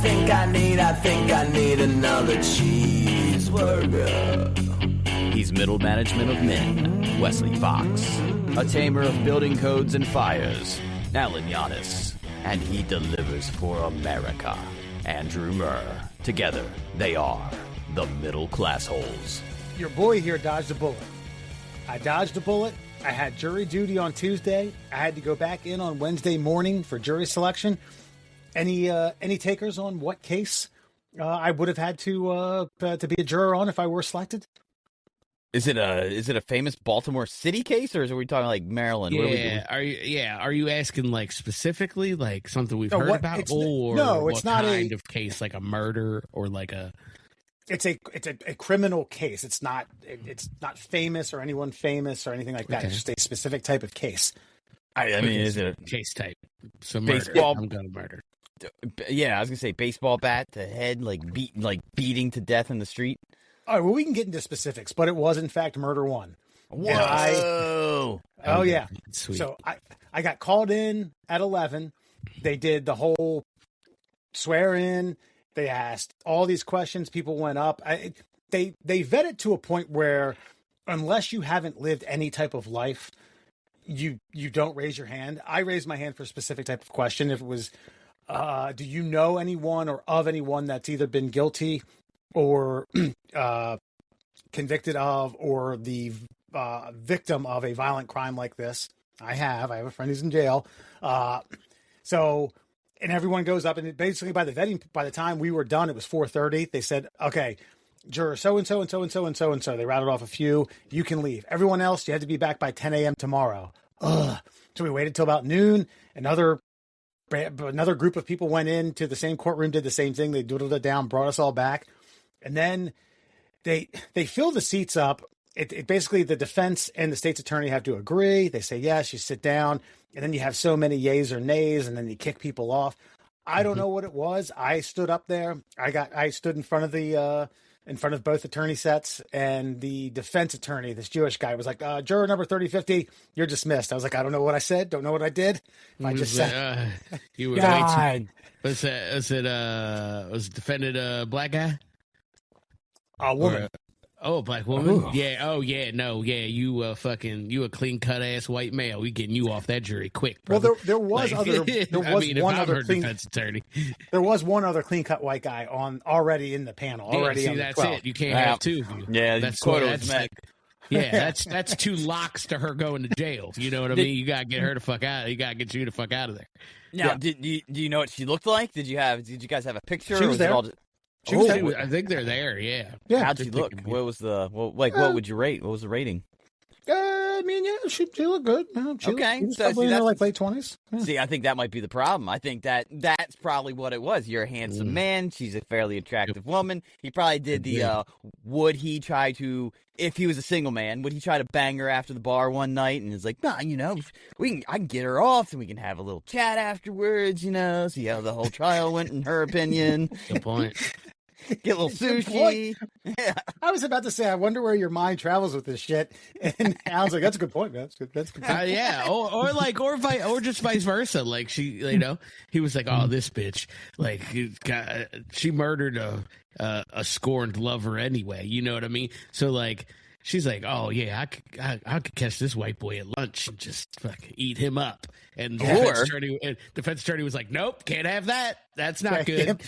think I need another cheeseburger. He's middle management of men, Wesley Fox. A tamer of building codes and fires, Alan Giannis. And he delivers for America, Andrew Murr. Together, they are the Middle Class Holes. Your boy here dodged a bullet. I dodged a bullet. I had jury duty on Tuesday. I had to go back in on Wednesday morning for jury selection. Any takers on what case I would have had to be a juror on if I were selected? Is it a famous Baltimore City case, or are we talking like Maryland? Are you asking like specifically like something we've heard about, or it's not kind of case, like a murder or like a? It's a criminal case. It's not famous or anyone famous or anything like that. Okay. It's just a specific type of case. I mean, is it a case type? So murder. Baseball? I'm gonna murder. Yeah, I was gonna say baseball bat to head, beating to death in the street. All right, well, we can get into specifics, but it was in fact murder one. Whoa! Oh yeah. Sweet. So I got called in at 11. They did the whole swear in. They asked all these questions. People went up. They vet it to a point where, unless you haven't lived any type of life, you don't raise your hand. I raised my hand for a specific type of question. If it was, do you know anyone or of anyone that's either been guilty or convicted of, or the victim of a violent crime like this? I have a friend who's in jail. And everyone goes up, and basically by the time we were done, it was 4:30. They said, okay, juror so-and-so and so-and-so and so-and-so. They rattled off a few. You can leave. Everyone else, you have to be back by 10 a.m. tomorrow. Ugh. So we waited till about noon. Another group of people went into the same courtroom, did the same thing. They doodled it down, brought us all back. And then they fill the seats up. It basically, the defense and the state's attorney have to agree. They say, yes, you sit down. And then you have so many yays or nays, and then you kick people off. I don't know what it was. I stood up there. I stood in front of both attorney sets, and the defense attorney, this Jewish guy, was like, juror number 3050, you're dismissed. I was like, I don't know what I said. Don't know what I did. I just said, you were God. Was it defended a black guy? A woman. A black woman? Ooh. Yeah. Oh, yeah. No. Yeah. You a clean cut ass white male. We getting you off that jury quick, brother. Well, there was one other clean defense attorney. There was one other clean cut white guy already in the panel. See, that's 12. it. You can't have two of you. Yeah, that's quota was met. That's two locks to her going to jail. You know what I mean? You gotta get her the fuck out. You gotta get you the fuck out of there. Now, do you know what she looked like? Did you guys have a picture? She was there. I think they're there. Yeah. How'd she look? What was what would you rate? What was the rating? I mean, yeah, she looked good. She was probably in her like late 20s. Yeah. See, I think that might be the problem. I think that's probably what it was. You're a handsome man. She's a fairly attractive woman. He probably did the, would he try to, if he was a single man, would he try to bang her after the bar one night? And it's like, nah, I can get her off and we can have a little chat afterwards, see how the whole trial went in her opinion. Good point. Get a little sushi. Yeah. I was about to say, I wonder where your mind travels with this shit. And Alan's like, that's a good point, man. That's good point. Yeah. Or just vice versa. Like he was like, oh, this bitch, like she murdered a scorned lover anyway. You know what I mean? So like, she's like, oh yeah, I could catch this white boy at lunch and just fucking eat him up. And the defense attorney was like, nope, can't have that. That's not good.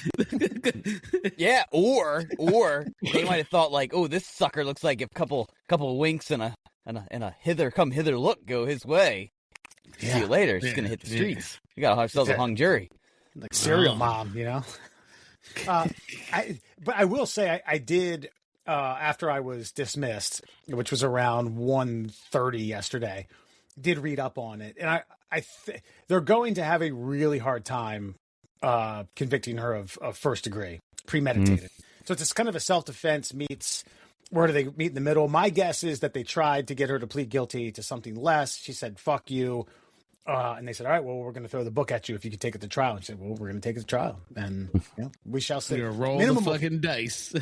Yeah, or they might have thought like, oh, this sucker looks like a couple of winks and a hither come hither look go his way. Yeah. See you later. She's gonna hit the streets. You got ourselves a hung jury, like serial mom, But I will say, I did. After I was dismissed, which was around 1:30 yesterday, did read up on it, and they're going to have a really hard time convicting her of first degree, premeditated. So it's kind of a self-defense meets, where do they meet in the middle? My guess is that they tried to get her to plead guilty to something less. She said, fuck you. And they said, all right, well, we're going to throw the book at you if you could take it to trial. And she said, well, we're going to take it to trial. And we shall see. You're going to roll the fucking dice.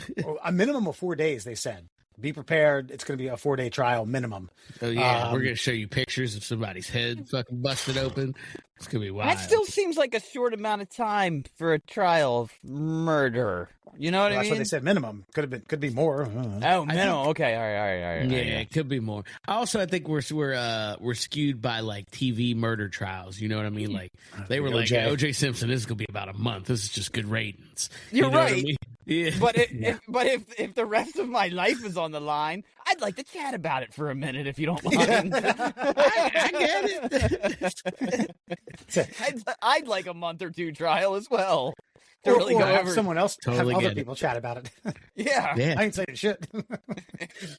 A minimum of 4 days, they said. be prepared. It's going to be a 4-day trial minimum. Oh yeah, we're gonna show you pictures of somebody's head fucking busted open. It's gonna be wild. That still seems like a short amount of time for a trial of murder. You know what I mean? That's what they said. Minimum could be more. Oh, minimum. Okay, all right. Yeah, it could be more. I think we're skewed by like TV murder trials. You know what I mean? Like they were like O.J. Simpson. This is gonna be about a month. This is just good ratings. You're you know right. What I mean? Yeah. But if the rest of my life is on the line, I'd like to chat about it for a minute, if you don't mind. I get it. I'd like a month or two trial as well. To Or, really or go have over. someone else, Totally have other get it. people chat about it. Yeah. I ain't saying shit.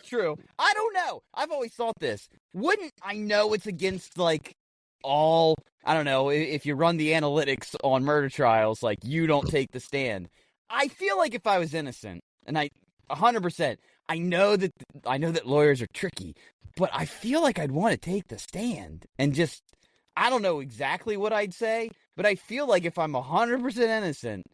True. I don't know. I've always thought this. Wouldn't I know it's against like all? I don't know if you run the analytics on murder trials, like you don't take the stand. I feel like if I was innocent, and 100%, I know that lawyers are tricky, but I feel like I'd want to take the stand and just, I don't know exactly what I'd say, but I feel like if I'm 100% innocent,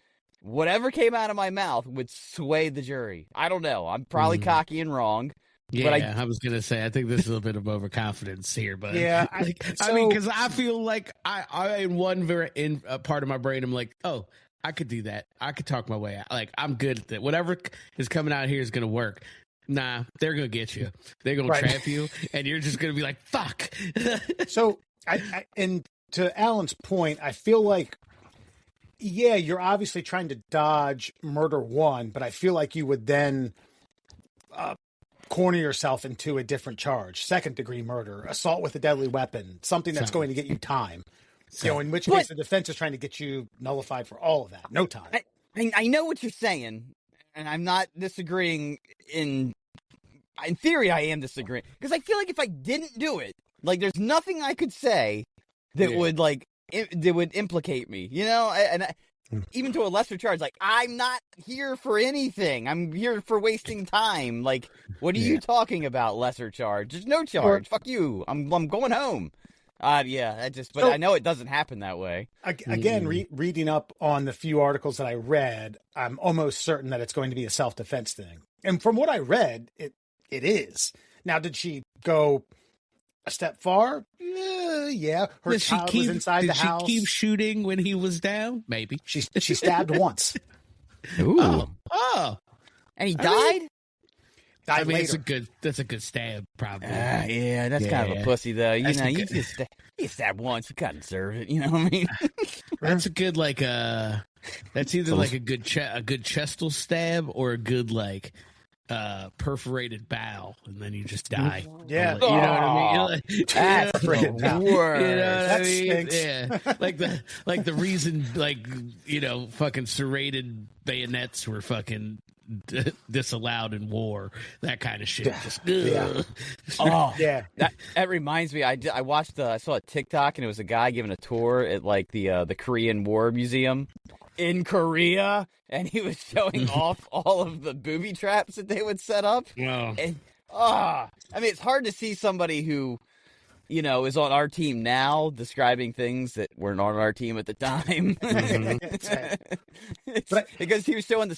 whatever came out of my mouth would sway the jury. I don't know. I'm probably cocky and wrong. Yeah, but I was gonna say I think there's a little bit of overconfidence here, but Yeah, I mean, because I feel like I in one part of my brain, I'm like, oh, I could do that. I could talk my way out. Like, I'm good at that. Whatever is coming out here is going to work. Nah, they're going to get you. They're going to trap you, and you're just going to be like, fuck. So, and to Alan's point, I feel like, yeah, you're obviously trying to dodge murder one, but I feel like you would then corner yourself into a different charge. 2nd-degree murder, assault with a deadly weapon, something that's going to get you time. In which case the defense is trying to get you nullified for all of that. No time. I know what you're saying, and I'm not disagreeing in theory. I am disagreeing because I feel like if I didn't do it, like there's nothing I could say that would that would implicate me. You know, even to a lesser charge. Like I'm not here for anything. I'm here for wasting time. Like what are you talking about? Lesser charge? There's no charge. Fuck you. I'm going home. But I know it doesn't happen that way. Again, reading up on the few articles that I read, I'm almost certain that it's going to be a self-defense thing. And from what I read, it is. Now, did she go a step far? Yeah. Her child was inside the house. Did she keep shooting when he was down? Maybe. She stabbed once. Ooh. Oh. And he died? I mean, that's a good stab, probably. Yeah, that's kind of a pussy, though. You know, you stab once, you kind of deserve it. You know what I mean? That's a good that's either like a good chestal stab or a good perforated bowel, and then you just die. Yeah, you know what I mean. That's the worst. You know what that I mean? stinks. Yeah, like the reason, fucking serrated bayonets were fucking disallowed in war, that kind of shit. That reminds me. I watched. I saw a TikTok, and it was a guy giving a tour at the Korean War Museum in Korea, and he was showing off all of the booby traps that they would set up. Wow. And I mean, it's hard to see somebody who, is on our team now describing things that weren't on our team at the time. Because he was showing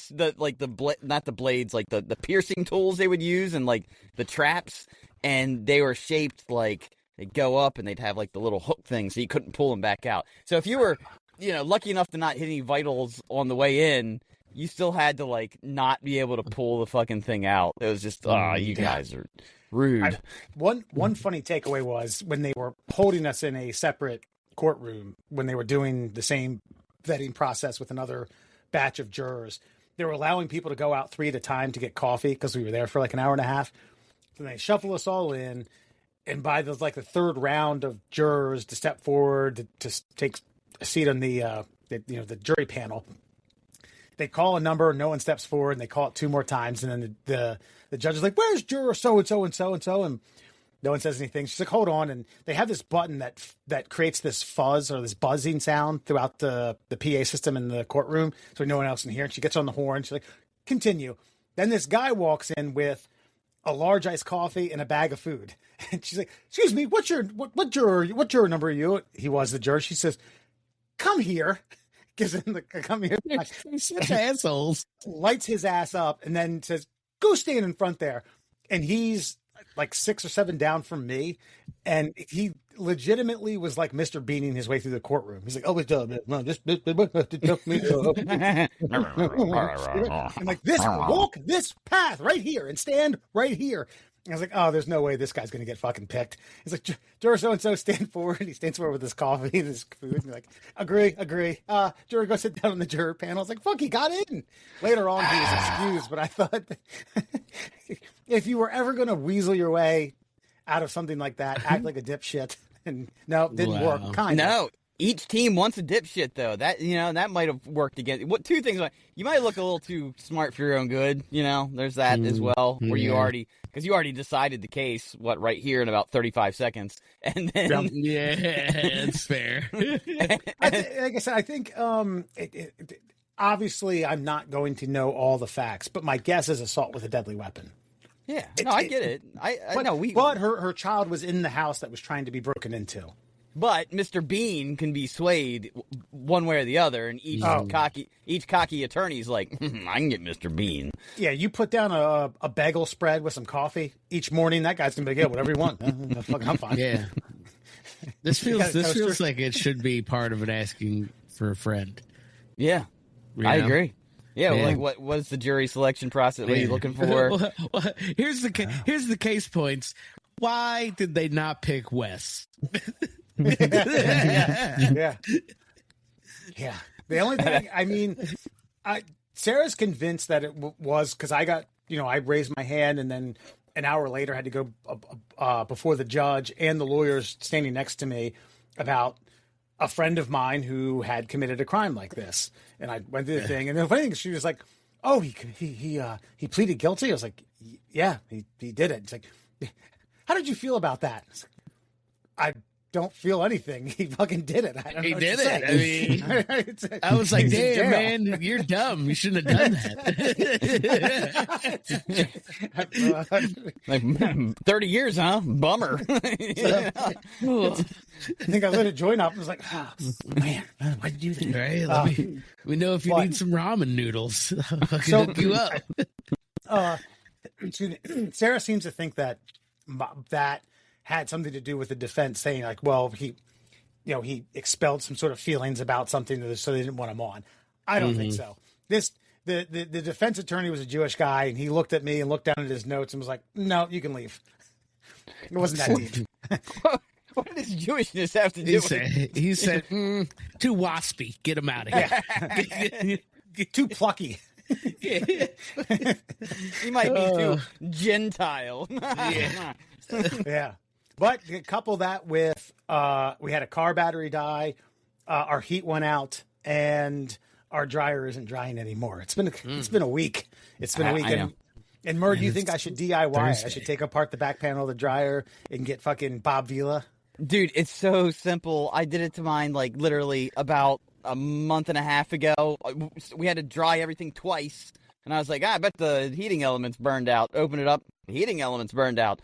not the blades, like the piercing tools they would use and like the traps, and they were shaped like they'd go up and they'd have like the little hook thing so you couldn't pull them back out. So if you were, lucky enough to not hit any vitals on the way in, you still had to not be able to pull the fucking thing out. It was just, you guys are rude. One funny takeaway was when they were holding us in a separate courtroom, when they were doing the same vetting process with another batch of jurors, they were allowing people to go out 3 at a time to get coffee because we were there for an hour and a half. So they shuffle us all in, and by the 3rd round of jurors to step forward to take a seat on the jury panel, they call a number, no one steps forward, and they call it 2 more times, and then the judge is like, "Where's juror so and so and so and so?" And no one says anything. She's like, "Hold on," and they have this button that creates this fuzz or this buzzing sound throughout the PA system in the courtroom, so no one else can hear. And she gets on the horn. She's like, "Continue." Then this guy walks in with a large iced coffee and a bag of food, and she's like, "Excuse me, what juror number are you?" He was the juror. She says, "Come here." Gives him the come here. Such assholes. Lights his ass up and then says, "Go stand in front there." and he's like 6 or 7 down from me, and he legitimately was like Mr. Beaning his way through the courtroom. He's like, "Oh, it's this I'm like, this walk this path right here and stand right here." I was like, "Oh, there's no way this guy's gonna get fucking picked." He's like, "Juror so and so, stand forward." And he stands forward with his coffee and his food. And he's like, "Agree. Juror, go sit down on the juror panel." I was like, "Fuck, he got in." Later on, he was excused, but I thought if you were ever gonna weasel your way out of something like that, act like a dipshit. And no, it didn't work. Kind of. No, each team wants a dipshit though. That that might have worked against. What two things? You might look a little too smart for your own good. There's that as well, where you already decided the case. Right here in about 35 seconds, and then it's fair. Like I said, I think obviously I'm not going to know all the facts, but my guess is assault with a deadly weapon. Yeah, I get it. I know. But her child was in the house that was trying to be broken into. But Mr. Bean can be swayed one way or the other, and each cocky attorney's like, I can get Mr. Bean. Yeah, you put down a bagel spread with some coffee each morning. That guy's gonna be like, yeah, whatever you want. I'm fine. Yeah. This feels like it should be part of an asking for a friend. Yeah, I agree. Yeah, like what was the jury selection process? What are you looking for? Well, here's the case points. Why did they not pick Wes? Yeah. The only thing, I mean, Sarah's convinced that it was because I got, I raised my hand and then an hour later had to go before the judge and the lawyers standing next to me about a friend of mine who had committed a crime like this. And I went through the thing. And the funny thing is, she was like, "Oh, he pleaded guilty." I was like, "Yeah, he did it." It's like, "How did you feel about that?" I don't feel anything. He fucking did it. He did it. I mean, I was like, "Damn, man, you're dumb. You shouldn't have done that." Like 30 years, huh? Bummer. I think I lit a joint up and was like, "Oh, man, why'd you do that?" Right? Let me know if you need some ramen noodles. I'll fucking hook you up. Sarah seems to think that had something to do with the defense saying like, well, he expelled some sort of feelings about something, so they didn't want him on. I don't think so. The defense attorney was a Jewish guy, and he looked at me and looked down at his notes and was like, "No, you can leave." It wasn't that deep. What does Jewishness have to do with it? He said, too waspy. Get him out of here. Too plucky. He might be too Gentile. Yeah. But couple that with we had a car battery die, our heat went out, and our dryer isn't drying anymore. It's been a week. It's been a week. And Murr, do you think I should DIY? Thursday. I should take apart the back panel of the dryer and get fucking Bob Vila? Dude, it's so simple. I did it to mine like literally about a month and a half ago. We had to dry everything twice. And I was like, I bet the heating element's burned out. Open it up. The heating element's burned out.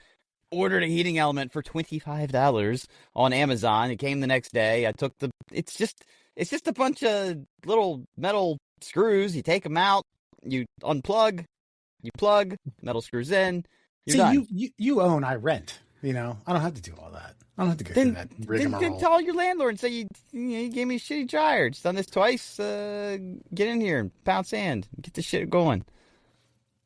Ordered a heating element for $25 on Amazon. It came the next day. I took it's just a bunch of little metal screws. You take them out, you unplug, you plug, metal screws in. You're done. You own, I rent. I don't have to do all that. I don't have to go through that rigmarole. Then tell your landlord and say you gave me a shitty dryer. It's done this twice. Get in here and pound sand. Get the shit going.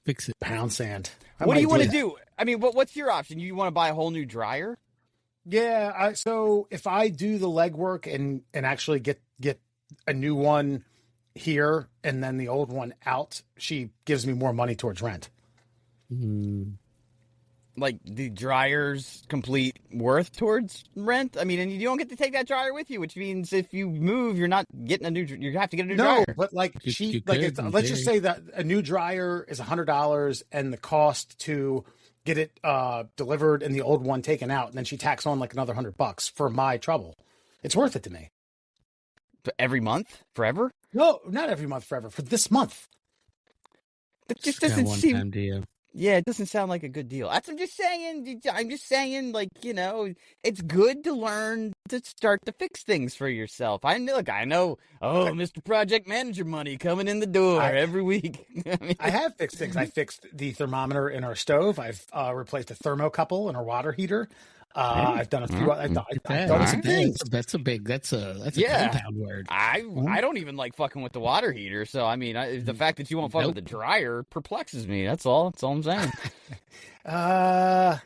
Fix it. Pound sand. What do you want to do? I mean, what's your option? You want to buy a whole new dryer? Yeah. So if I do the legwork and actually get a new one here and then the old one out, she gives me more money towards rent. Like the dryer's complete worth towards rent? I mean, and you don't get to take that dryer with you, which means if you move, you're not getting you have to get a new dryer. No, but let's just say that a new dryer is $100 and the cost to get it delivered and the old one taken out, and then she tacks on like another $100 for my trouble. It's worth it to me. Every month? Forever? No, not every month forever. For this month. That just doesn't seem... Yeah, it doesn't sound like a good deal. That's I'm just saying. I'm just saying, like, it's good to learn to start to fix things for yourself. I know. Oh, Mr. Project Manager money coming in the door every week. I have fixed things. I fixed the thermometer in our stove. I've replaced a thermocouple in our water heater. I've done a few. I've done some things. That's a compound word. I don't even like fucking with the water heater. So I mean, the fact that you won't fuck with the dryer perplexes me. That's all I'm saying. I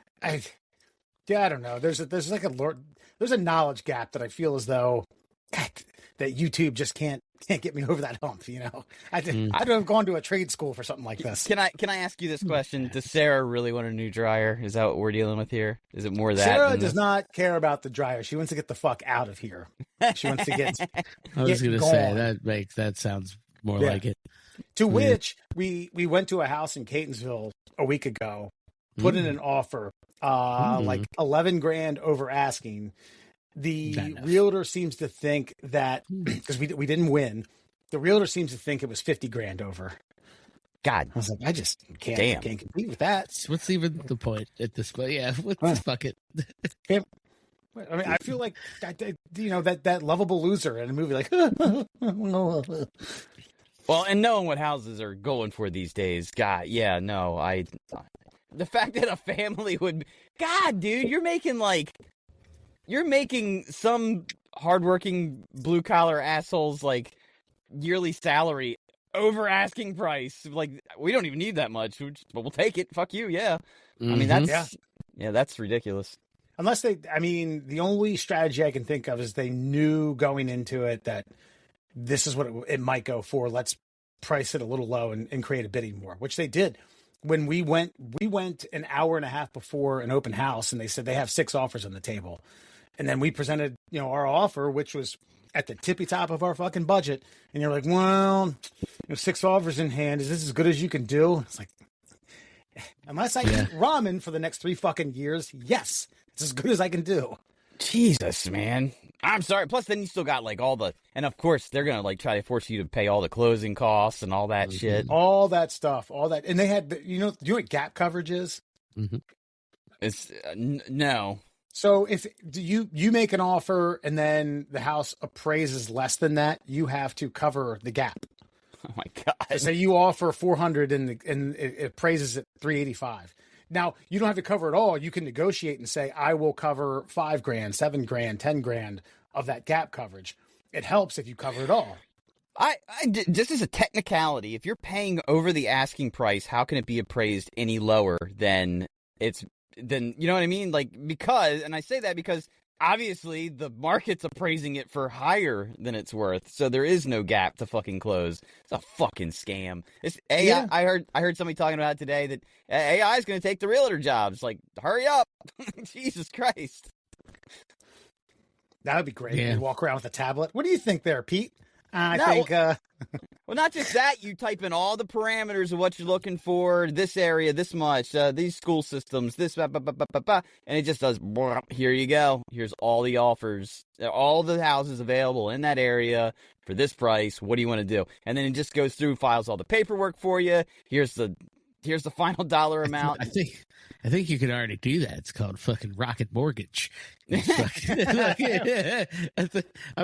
don't know. There's a knowledge gap that I feel as though that YouTube just can't get me over that hump. I'd have gone to a trade school for something like this. Can I ask you this question? Does Sarah really want a new dryer? Is that what we're dealing with here? Is it more that? Sarah does not care about the dryer. She wants to get the fuck out of here. She wants to get. I was going to say that sounds more like it. To which we went to a house in Catonsville a week ago, put in an offer, like $11,000 over asking. The realtor seems to think that because we didn't win, the realtor seems to think it was $50,000 over. God, I was like, I just can't compete with that. What's even the point at this point? Yeah, fuck it. I mean, I feel like that lovable loser in a movie, like. Well, and knowing what houses are going for these days, God, yeah, no, the fact that a family would, God, dude, you're making some hardworking blue collar assholes like yearly salary over asking price. Like, we don't even need that much, but we'll take it. Fuck you, yeah. I mean, that's ridiculous. Unless the only strategy I can think of is they knew going into it that this is what it might go for. Let's price it a little low and create a bidding war, which they did. When we went an hour and a half before an open house, and they said they have 6 offers on the table. And then we presented, our offer, which was at the tippy top of our fucking budget. And you're like, well, 6 offers in hand. Is this as good as you can do? It's like, unless I eat ramen for the next 3 fucking years, yes, it's as good as I can do. Jesus, man. I'm sorry. Plus, then you still got like and of course they're gonna like try to force you to pay all the closing costs and all that shit, all that stuff, and they had, do you know what gap coverage is? Mm-hmm. It's no. So if you make an offer and then the house appraises less than that, you have to cover the gap. Oh my God! So say you offer 400 and it appraises at 385. Now, you don't have to cover it all. You can negotiate and say, I will cover $5,000, $7,000, $10,000 of that gap coverage. It helps if you cover it all. I just as a technicality, if you're paying over the asking price, how can it be appraised any lower than you know what I mean? Like, and I say that because obviously the market's appraising it for higher than it's worth, so there is no gap to fucking close. It's a fucking scam. It's AI. Yeah. I heard somebody talking about it today that AI is going to take the realtor jobs. Like, hurry up. Jesus Christ. That would be great. Yeah. You walk around with a tablet. What do you think there, Pete? I think... Well, not just that. You type in all the parameters of what you're looking for, this area, this much, these school systems, this, and it just does, here you go. Here's all the offers, all the houses available in that area for this price. What do you want to do? And then it just goes through, files all the paperwork for you. Here's the final dollar amount. I think you can already do that. It's called fucking Rocket Mortgage. I'm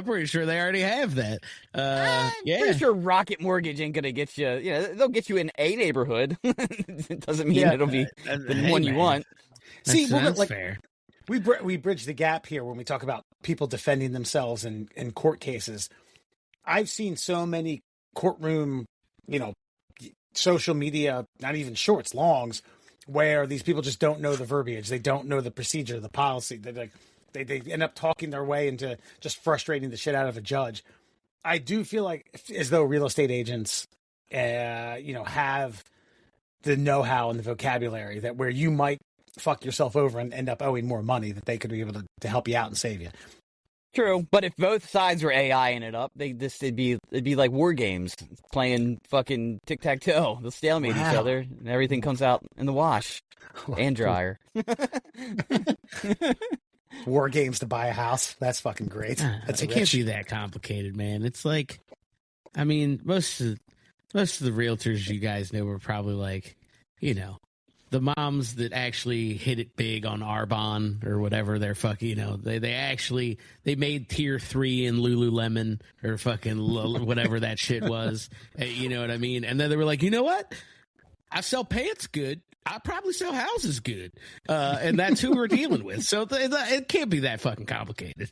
pretty sure they already have that. Pretty sure Rocket Mortgage ain't gonna get you. They'll get you in a neighborhood. It doesn't mean it'll be the one you want. See, that's fair. We bridge the gap here when we talk about people defending themselves in court cases. I've seen so many courtroom, social media, not even shorts, longs, where these people just don't know the verbiage. They don't know the procedure, the policy. They end up talking their way into just frustrating the shit out of a judge. I do feel like as though real estate agents, have the know-how and the vocabulary that where you might fuck yourself over and end up owing more money, that they could be able to help you out and save you. True, but if both sides were AI-ing it up, it'd be like war games, playing fucking tic-tac-toe. They'll stalemate each other, and everything comes out in the wash and dryer. War games to buy a house. That's fucking great. It can't be that complicated, man. It's like, most of the realtors you guys know were probably like, the moms that actually hit it big on Arbonne or whatever they're fucking, they made tier 3 in Lululemon or fucking whatever that shit was. You know what I mean? And then they were like, you know what? I sell pants good. I probably sell houses good. And that's who we're dealing with. So it can't be that fucking complicated.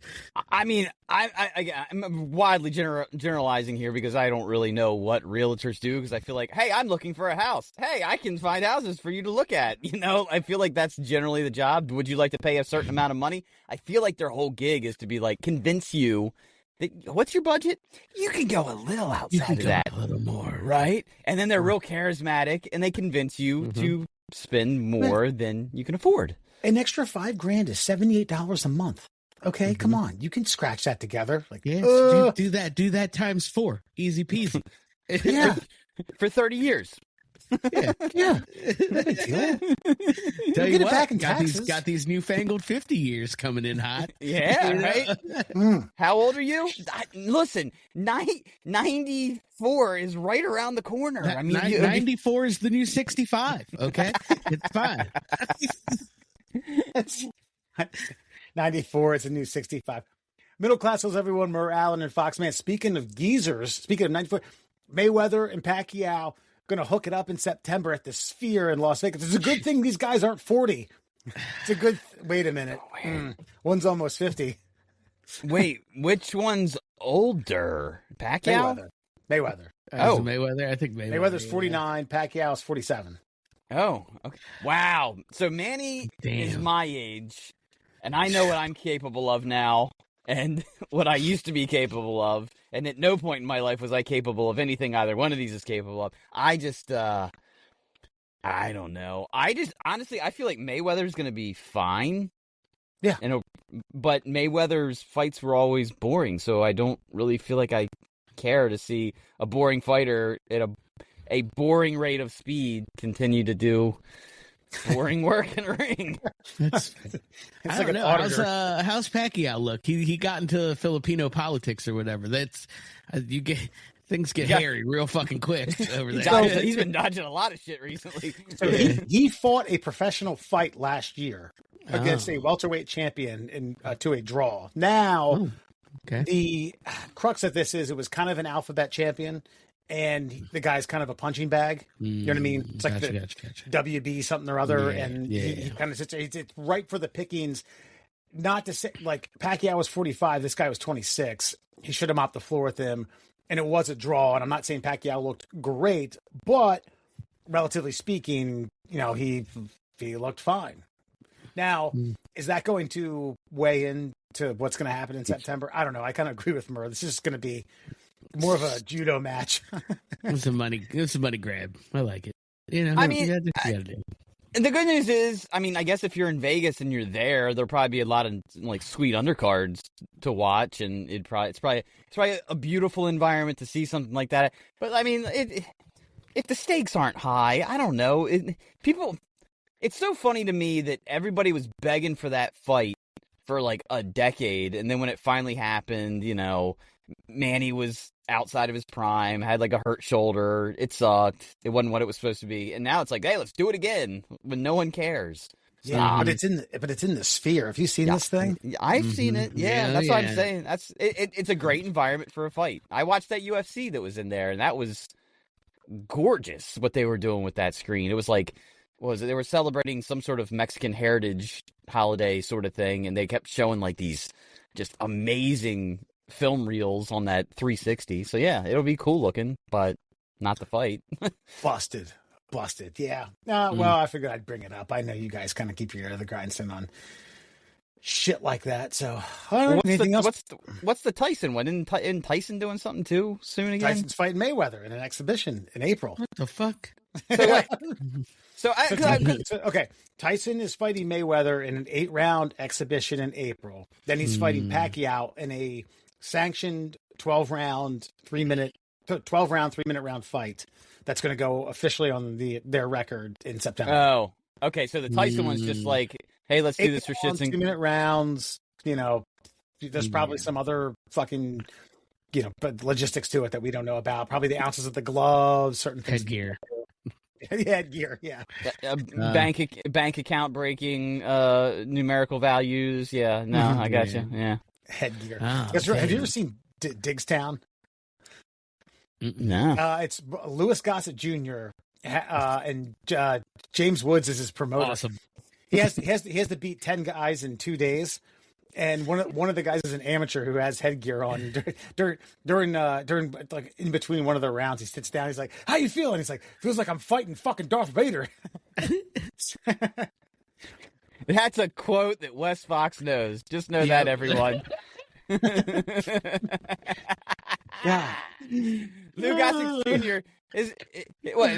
I mean, I'm widely generalizing here because I don't really know what realtors do, because I feel like, hey, I'm looking for a house. Hey, I can find houses for you to look at. I feel like that's generally the job. Would you like to pay a certain amount of money? I feel like their whole gig is to be like, convince you that, what's your budget? You can go a little outside of that. A little more. Right? And then they're real charismatic and they convince you to spend more than you can afford. An extra $5,000 is $78 a month. Okay, come on, you can scratch that together. Like, do that times 4, easy peasy. Yeah, for 30 years. Yeah. No big deal. Tell you get it what, back in taxes. Got these newfangled 50 years coming in hot. Yeah, right? How old are you? Listen, 94 is right around the corner. I mean, 94 is the new 65, okay? It's fine. 94 is a new 65. Middle class hoes, everyone. Murr, Allen, and Fox. Man, speaking of geezers, speaking of 94, Mayweather and Pacquiao going to hook it up in September at the Sphere in Las Vegas. It's a good thing these guys aren't 40. It's a good... Wait a minute. One's almost 50. Wait, which one's older? Pacquiao? Mayweather. Mayweather? I think Mayweather's 49. Pacquiao's 47. Oh, okay. Wow. So Manny is my age, and I know what I'm capable of now, and what I used to be capable of, and at no point in my life was I capable of anything either one of these is capable of. I don't know. Honestly, I feel like Mayweather's going to be fine. Yeah. But Mayweather's fights were always boring, so I don't really feel like I care to see a boring fighter at a boring rate of speed continue to do boring work in a ring. I don't know. How's Pacquiao look? He got into Filipino politics or whatever. That's things get hairy real fucking quick over there. He's been dodging a lot of shit recently. So he fought a professional fight last year against a welterweight champion to a draw. Now, the crux of this is it was kind of an alphabet champion. And the guy's kind of a punching bag. You know what I mean? It's like WB something or other. He kind of sits there. It's right for the pickings. Not to say, like, Pacquiao was 45. This guy was 26. He should have mopped the floor with him. And it was a draw. And I'm not saying Pacquiao looked great, but relatively speaking, he looked fine. Now, is that going to weigh into what's going to happen in September? I don't know. I kind of agree with Murr. This is just going to be more of a judo match. It's a money grab. I like it. I mean, the good news is, I guess if you're in Vegas and you're there'll probably be a lot of like sweet undercards to watch, and it's probably a beautiful environment to see something like that. But I mean, if the stakes aren't high, I don't know. It's so funny to me that everybody was begging for that fight for like a decade, and then when it finally happened, Manny was outside of his prime, had like a hurt shoulder. It sucked. It wasn't what it was supposed to be. And now it's like, hey, let's do it again when no one cares. Yeah, but it's in the Sphere. Have you seen this thing? I've seen it. Yeah, that's what I'm saying. It's a great environment for a fight. I watched that UFC that was in there, and that was gorgeous what they were doing with that screen. It was like, they were celebrating some sort of Mexican heritage holiday sort of thing, and they kept showing like these just amazing film reels on that 360. So yeah, it'll be cool looking, but not the fight. Busted. Yeah. Well, I figured I'd bring it up. I know you guys kind of keep your ear to the grindstone on shit like that. So anything else? What's the Tyson one? Isn't Tyson doing something too soon again? Tyson's fighting Mayweather in an exhibition in April. What the fuck? Okay, Tyson is fighting Mayweather in an 8-round exhibition in April. Then he's fighting Pacquiao in a sanctioned 12-round 3-minute round fight that's going to go officially on their record in September. Oh, okay. So the Tyson one's just like, hey, let's do this for shits and 2-minute rounds. There's probably some other fucking but logistics to it that we don't know about. Probably the ounces of the gloves, certain things. Headgear. Headgear, yeah. Bank account breaking, numerical values. Yeah, no, I got you. Yeah. Headgear. Oh, Have you ever seen Diggstown? No. It's Louis Gossett Jr. And James Woods is his promoter. Awesome. He has to beat 10 guys in 2 days, and one of the guys is an amateur who has headgear on. During like in between one of the rounds, he sits down. He's like, "How you feeling?" He's like, "Feels like I'm fighting fucking Darth Vader." That's a quote that Wes Fox knows. Just know that, everyone. Yeah. Lou Gossett Jr. is what?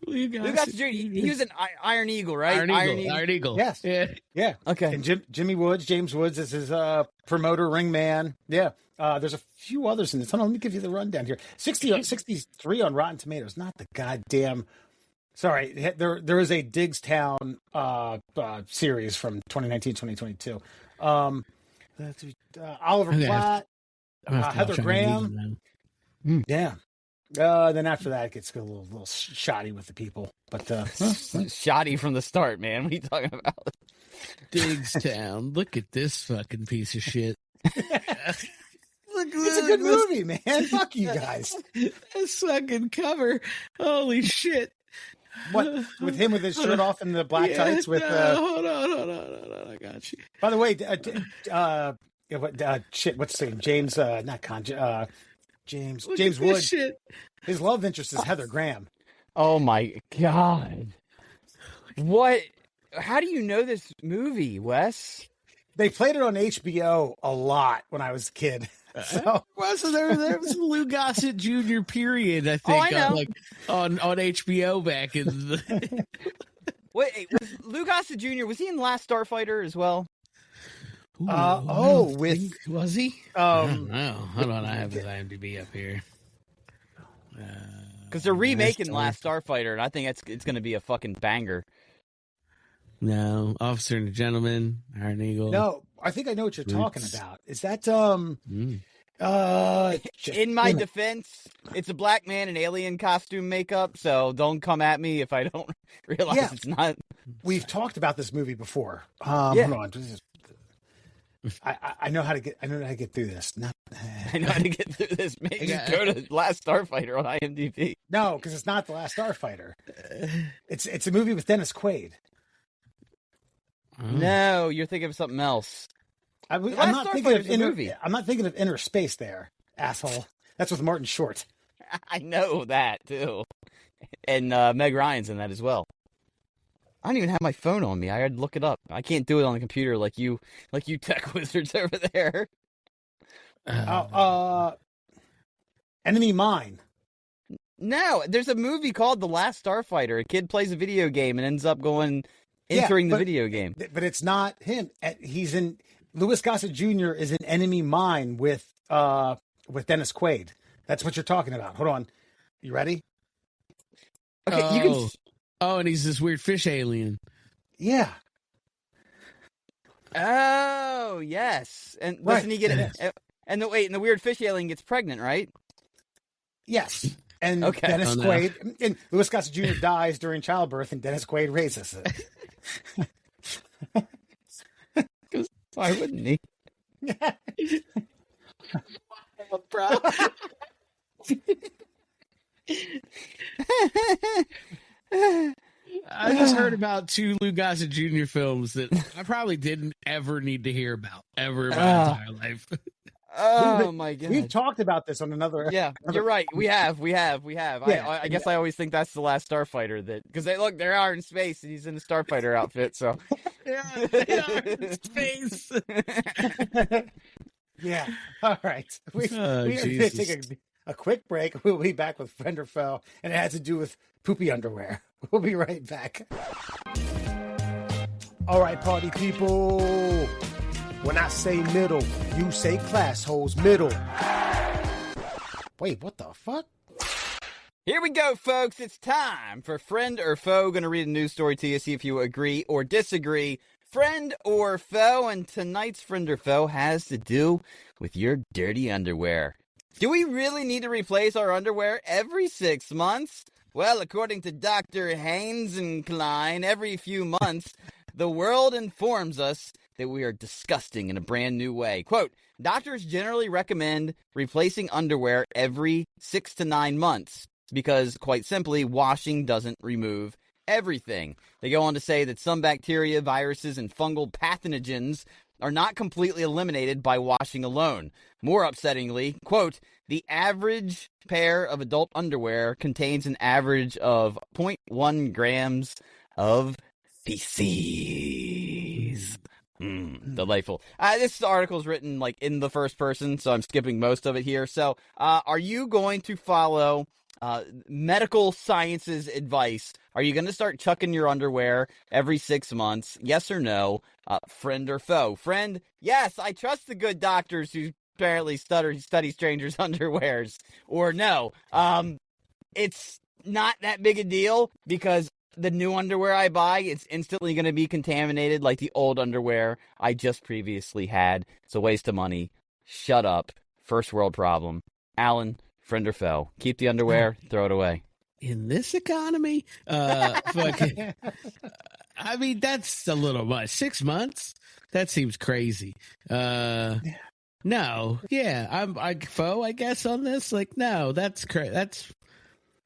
Lou Gossett Jr. He was an Iron Eagle, right? Iron Eagle. Yes. Yeah. Okay. And James Woods is his promoter, ring man. Yeah. There's a few others in this. Hold on, let me give you the rundown here. 63 on Rotten Tomatoes. Not the goddamn. Sorry, there is a Diggstown series from 2019, 2022. Oliver Platt, Heather Graham. Yeah. Then after that, it gets a little shoddy with the people. But shoddy from the start, man. What are you talking about? Diggstown. Look at this fucking piece of shit. It's a good movie, man. Fuck you guys. This fucking cover. Holy shit. What, with him with his shirt off and the black tights with hold on, I got you. By the way, what's his name? James James Wood. Shit. His love interest is Heather Graham. Oh my god. What? How do you know this movie, Wes? They played it on HBO a lot when I was a kid. So There was a Lou Gossett Jr. period, I think, I know. on HBO back in the... Wait, was Lou Gossett Jr., was he in Last Starfighter as well? Was he? I don't know. Hold on, I have his IMDb up here. Because they're remaking Last Starfighter, and I think it's going to be a fucking banger. No, Officer and a Gentleman, Iron Eagle. No, I think I know what you're talking about. Is that in my defense, it's a black man in alien costume makeup, so don't come at me if I don't realize it's not. We've talked about this movie before. Yeah. Hold on. I know how to get through this. I know how to get through this. Maybe just go to Last Starfighter on IMDb. No, because it's not The Last Starfighter. It's a movie with Dennis Quaid. No, you're thinking of something else. I'm not thinking of Inner Space there, asshole. That's with Martin Short. I know that too, and Meg Ryan's in that as well. I don't even have my phone on me. I had to look it up. I can't do it on the computer like you tech wizards over there. Enemy Mine. No, there's a movie called The Last Starfighter. A kid plays a video game and ends up entering the video game. But it's not him. He's in. Louis Gossett Jr. is in Enemy Mine with Dennis Quaid. That's what you're talking about. Hold on. You ready? Okay, you can. Oh, and he's this weird fish alien. Yeah. Oh, yes. And doesn't he get it? And the weird fish alien gets pregnant, right? Yes. And Dennis Quaid and Louis Gossett Jr. dies during childbirth, and Dennis Quaid raises it. Why wouldn't he? Bro. I just heard about 2 Lou Gossett Jr. films that I probably didn't ever need to hear about ever in my entire life. Oh my god, we've talked about this on another. Yeah, you're right. We have. Yeah, I guess I always think that's the Last Starfighter because they are in space and he's in the Starfighter outfit. So yeah, they are in space. Yeah. All right. We are going to take a quick break. We'll be back with Friend or Foe, and it has to do with poopy underwear. We'll be right back. All right, party people. When I say middle, you say class holes middle. Wait, what the fuck? Here we go, folks. It's time for Friend or Foe. Going to read a news story to you, see if you agree or disagree. Friend or foe, and tonight's Friend or Foe has to do with your dirty underwear. Do we really need to replace our underwear every 6 months? Well, according to Dr. Haynes and Klein, every few months, the world informs us that we are disgusting in a brand new way. Quote, doctors generally recommend replacing underwear every 6 to 9 months because, quite simply, washing doesn't remove everything. They go on to say that some bacteria, viruses, and fungal pathogens are not completely eliminated by washing alone. More upsettingly, quote, the average pair of adult underwear contains an average of 0.1 grams of feces. Delightful. This article is written like in the first person, so I'm skipping most of it here. So, are you going to follow medical science's advice? Are you going to start chucking your underwear every 6 months? Yes or no? Friend or foe? Friend, yes, I trust the good doctors who apparently study strangers' underwears. Or no, it's not that big a deal because the new underwear I buy, it's instantly going to be contaminated like the old underwear I just previously had. It's a waste of money. Shut up. First world problem. Alan, friend or foe? Keep the underwear, throw it away. In this economy, fucking, I mean, that's a little much. 6 months? That seems crazy. No, yeah, I'm foe, I guess, on this. Like, no, that's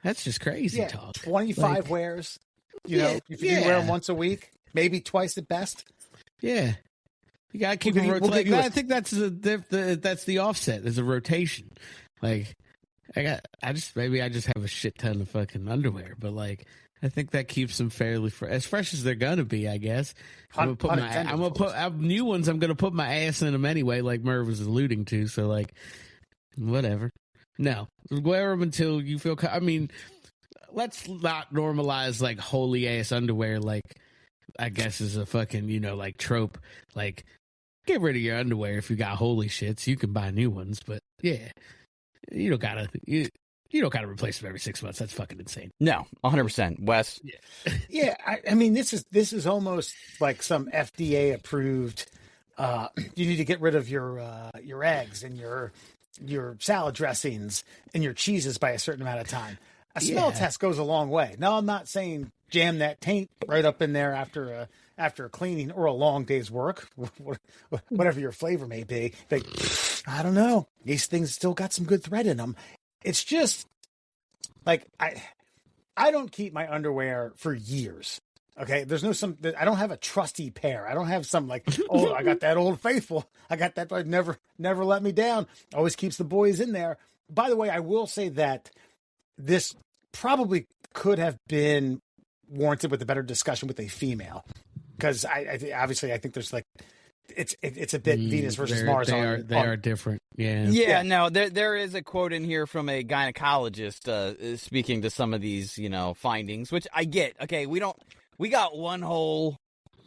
that's just crazy talk. 25 wears. You know, if you wear them once a week, maybe twice at best. Yeah, you gotta keep it rotating. I think that's the offset. There's a rotation. Like, I just have a shit ton of fucking underwear, but like, I think that keeps them fairly as fresh as they're gonna be. I guess I'm gonna put new ones. I'm gonna put my ass in them anyway, like Murr was alluding to. So like, whatever. No, wear them until you feel. I mean, let's not normalize like holy ass underwear. Like, I guess is a fucking like trope. Like, get rid of your underwear if you got holy shits. You can buy new ones, but yeah, you don't gotta replace them every 6 months. That's fucking insane. No, 100%. Wes. Yeah. I mean, this is almost like some FDA approved. You need to get rid of your eggs and your salad dressings and your cheeses by a certain amount of time. A smell test goes a long way. Now, I'm not saying jam that taint right up in there after a cleaning or a long day's work, whatever your flavor may be. Like, I don't know. These things still got some good thread in them. It's just like I don't keep my underwear for years. Okay, I don't have a trusty pair. I don't have some like, oh, I got that Old Faithful. I got that never let me down. Always keeps the boys in there. By the way, I will say that this probably could have been warranted with a better discussion with a female, because I think there's like it's a bit Venus versus Mars. They are different. Yeah. No, there is a quote in here from a gynecologist speaking to some of these findings, which I get. Okay, we got one hole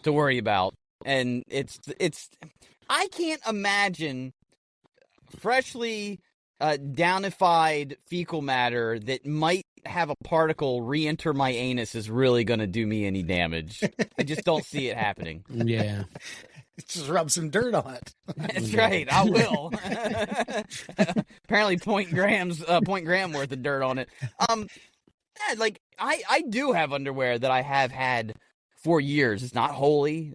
to worry about, and it's I can't imagine freshly downified fecal matter that might have a particle re-enter my anus is really going to do me any damage. I just don't see it happening. Yeah. Just rub some dirt on it. That's right. I will. Apparently 0.1 gram worth of dirt on it. Like I do have underwear that I have had for years. It's not holy.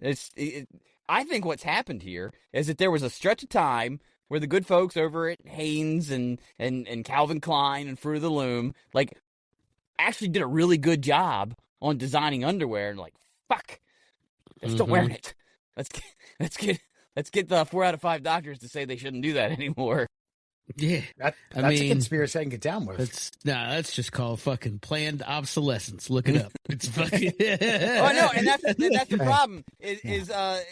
I think what's happened here is that there was a stretch of time where the good folks over at Hanes and Calvin Klein and Fruit of the Loom like actually did a really good job on designing underwear, and like, fuck, they're still wearing it. Let's get the 4 out of 5 doctors to say they shouldn't do that anymore. Yeah, that's a conspiracy I can get down with. That's just called fucking planned obsolescence. Look it up. It's fucking. Oh no, and that's the problem. Is a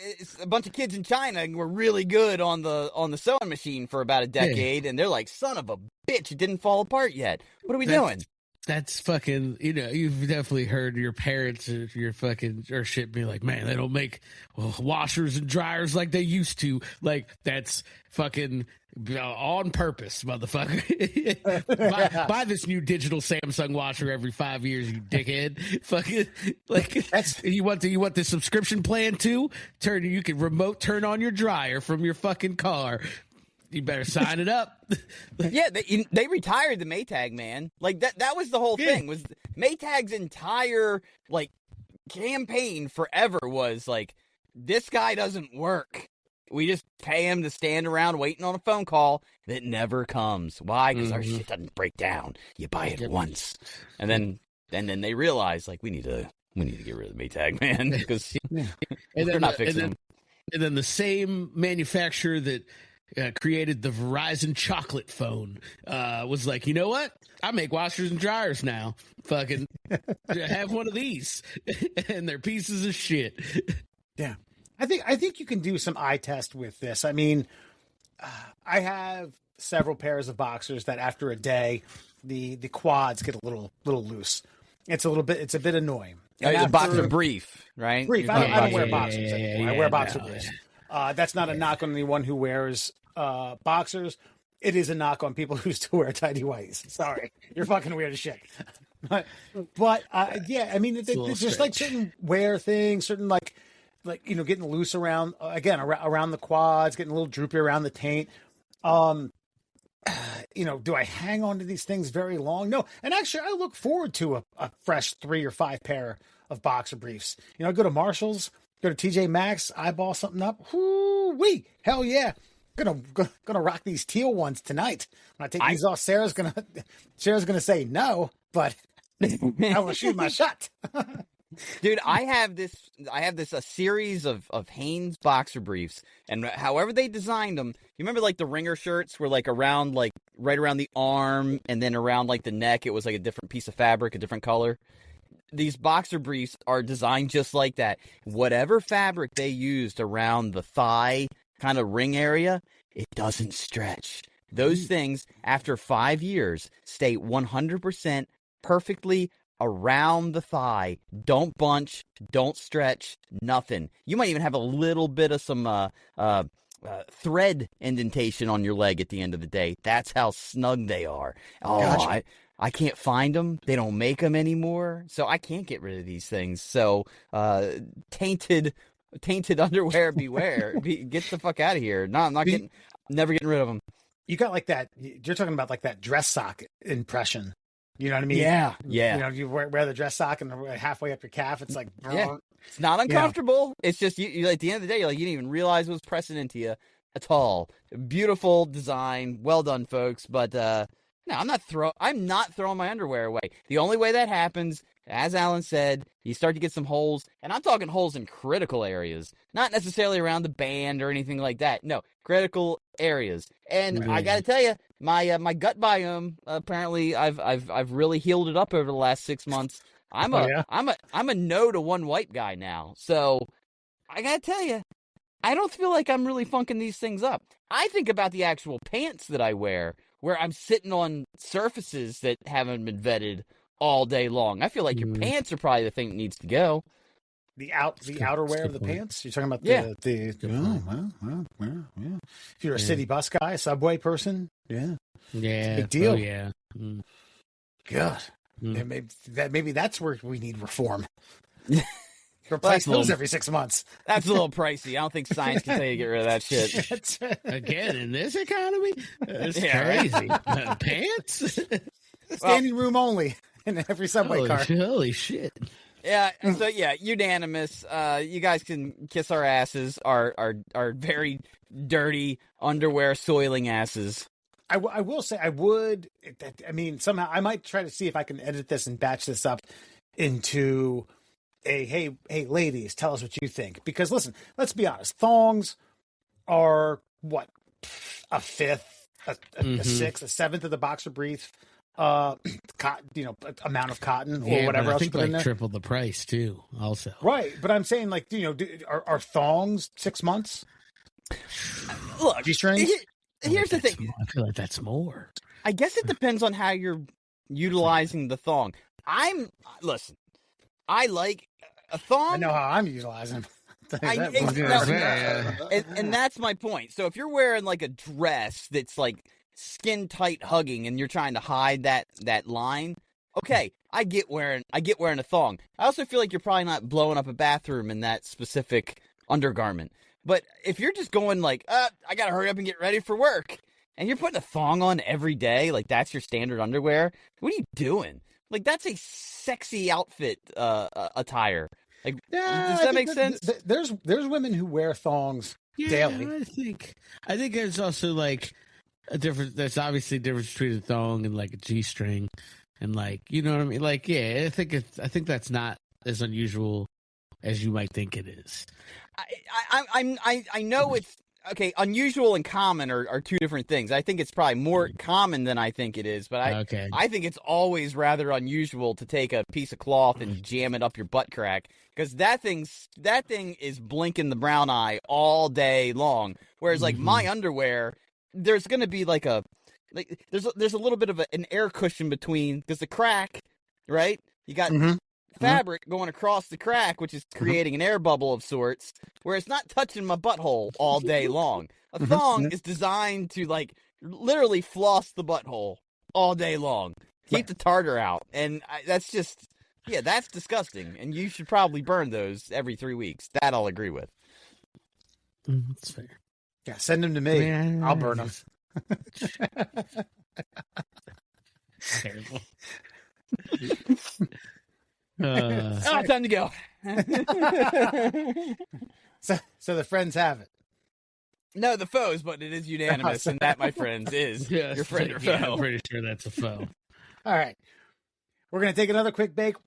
bunch of kids in China were really good on the sewing machine for about a decade, and they're like, son of a bitch, it didn't fall apart yet. What are we doing? That's fucking, you've definitely heard your parents or your fucking or shit be like, man, they don't make washers and dryers like they used to. Like, that's fucking on purpose, motherfucker. buy this new digital Samsung washer every 5 years, you dickhead. Fucking, like, you want the subscription plan too? You can remote turn on your dryer from your fucking car. You better sign it up. Yeah, they retired the Maytag, man. Like that was the whole thing. Was Maytag's entire like campaign forever was like, this guy doesn't work. We just pay him to stand around waiting on a phone call that never comes. Why? Because our shit doesn't break down. You buy it once, and then they realize like we need to get rid of the Maytag, man, because they're not fixing them. And then the same manufacturer that created the Verizon chocolate phone was like, you know what? I make washers and dryers now. Fucking have one of these, and they're pieces of shit. Yeah, I think you can do some eye test with this. I mean, I have several pairs of boxers that after a day, the quads get a little loose. It's a bit annoying. The boxer brief, right? Brief. I don't wear boxers anymore. I wear boxer briefs. That's not a knock on anyone who wears boxers. It is a knock on people who still wear tidy whities. Sorry, you're fucking weird as shit. But yeah, I mean, it's just like certain wear things, certain like getting loose around around the quads, getting a little droopy around the taint. Do I hang on to these things very long? No. And actually, I look forward to a fresh 3 or 5 pair of boxer briefs. I go to Marshall's, go to TJ Maxx, eyeball something up. Whoo-wee! Hell yeah. Gonna rock these teal ones tonight. When I take these off, Sarah's gonna say no, but I will shoot my shot. Dude, I have a series of Hanes boxer briefs, and however they designed them, you remember like the ringer shirts were like around like right around the arm, and then around like the neck it was like a different piece of fabric, a different color. These boxer briefs are designed just like that. Whatever fabric they used around the thigh kind of ring area, it doesn't stretch. Those things, after 5 years, stay 100% perfectly around the thigh. Don't bunch, don't stretch, nothing. You might even have a little bit of some thread indentation on your leg at the end of the day. That's how snug they are. Oh, gotcha. I can't find them. They don't make them anymore, so I can't get rid of these things. So tainted underwear, beware. Get the fuck out of here. No, I'm never getting rid of them. You got like that. You're talking about like that dress sock impression. You know what I mean? Yeah. You wear the dress sock and halfway up your calf, it's like, it's not uncomfortable. It's just you at the end of the day, you didn't even realize it was pressing into you at all. Beautiful design, well done, folks. But no, I'm not throwing my underwear away. The only way that happens, as Alan said, you start to get some holes, and I'm talking holes in critical areas, not necessarily around the band or anything like that. No, critical areas. And I got to tell you, my gut biome, apparently I've really healed it up over the last 6 months. I'm a no to one wipe guy now. So I got to tell you, I don't feel like I'm really funking these things up. I think about the actual pants that I wear, where I'm sitting on surfaces that haven't been vetted all day long. I feel like your pants are probably the thing that needs to go. The outerwear of the pants? You're talking about If you're a city bus guy, a subway person, big deal. Oh, yeah. God, maybe that's where we need reform. Replace those every 6 months. That's a little pricey. I don't think science can tell you to get rid of that shit. Again, in this economy, it's crazy. Pants? Standing room only in every subway car. Holy shit. Yeah, so unanimous. You guys can kiss our asses, our very dirty underwear soiling asses. I will say I would. I mean, somehow I might try to see if I can edit this and batch this up into a hey ladies, tell us what you think. Because listen, let's be honest, thongs are what, a fifth, a sixth, a seventh of the boxer brief. Cotton, amount of cotton or whatever else you put in there. Triple the price too. Also, right? But I'm saying, like, are thongs 6 months? Look, G-strings. Here's the thing. I feel like that's more. I guess it depends on how you're utilizing the thong. Listen. I like a thong. I know how I'm utilizing them. And that's my point. So if you're wearing like a dress that's like skin tight hugging and you're trying to hide that line, okay, I get wearing a thong. I also feel like you're probably not blowing up a bathroom in that specific undergarment. But if you're just going like, I gotta hurry up and get ready for work, and you're putting a thong on every day, like that's your standard underwear, what are you doing? Like, that's a sexy outfit attire. Like, Yeah, does I that think make sense? there's women who wear thongs daily. I think there's also like a difference. There's obviously a difference between a thong and like a G-string, and like, you know what I mean. Like, yeah, I think that's not as unusual as you might think it is. I know it's okay. Unusual and common are two different things. I think it's probably more common than I think it is, but I think it's always rather unusual to take a piece of cloth and jam it up your butt crack, because that thing is blinking the brown eye all day long. Whereas like my underwear, there's going to be like there's a little bit of an air cushion between, because the crack, right? You got fabric going across the crack, which is creating an air bubble of sorts, where it's not touching my butthole all day long. A thong is designed to like literally floss the butthole all day long, keep the tartar out, and that's just that's disgusting. And you should probably burn those every 3 weeks. That I'll agree with. That's fair. Yeah, send them to me. Yeah, I'll burn them. Terrible. Time to go. So the friends have it. No, the foes, but it is unanimous, and that, my friends, is your friend or foe. Yeah, I'm pretty sure that's a foe. All right. We're going to take another quick bake.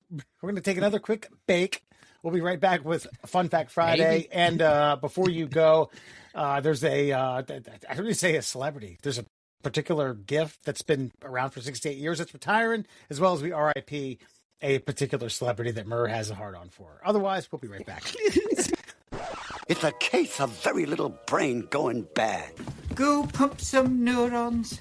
We'll be right back with Fun Fact Friday. And before you go, there's I don't even say a celebrity. There's a particular gift that's been around for 68 years that's retiring, as well as we RIP a particular celebrity that Murr has a heart on for. Otherwise, we'll be right back. It's a case of very little brain going bad. Go pump some neurons.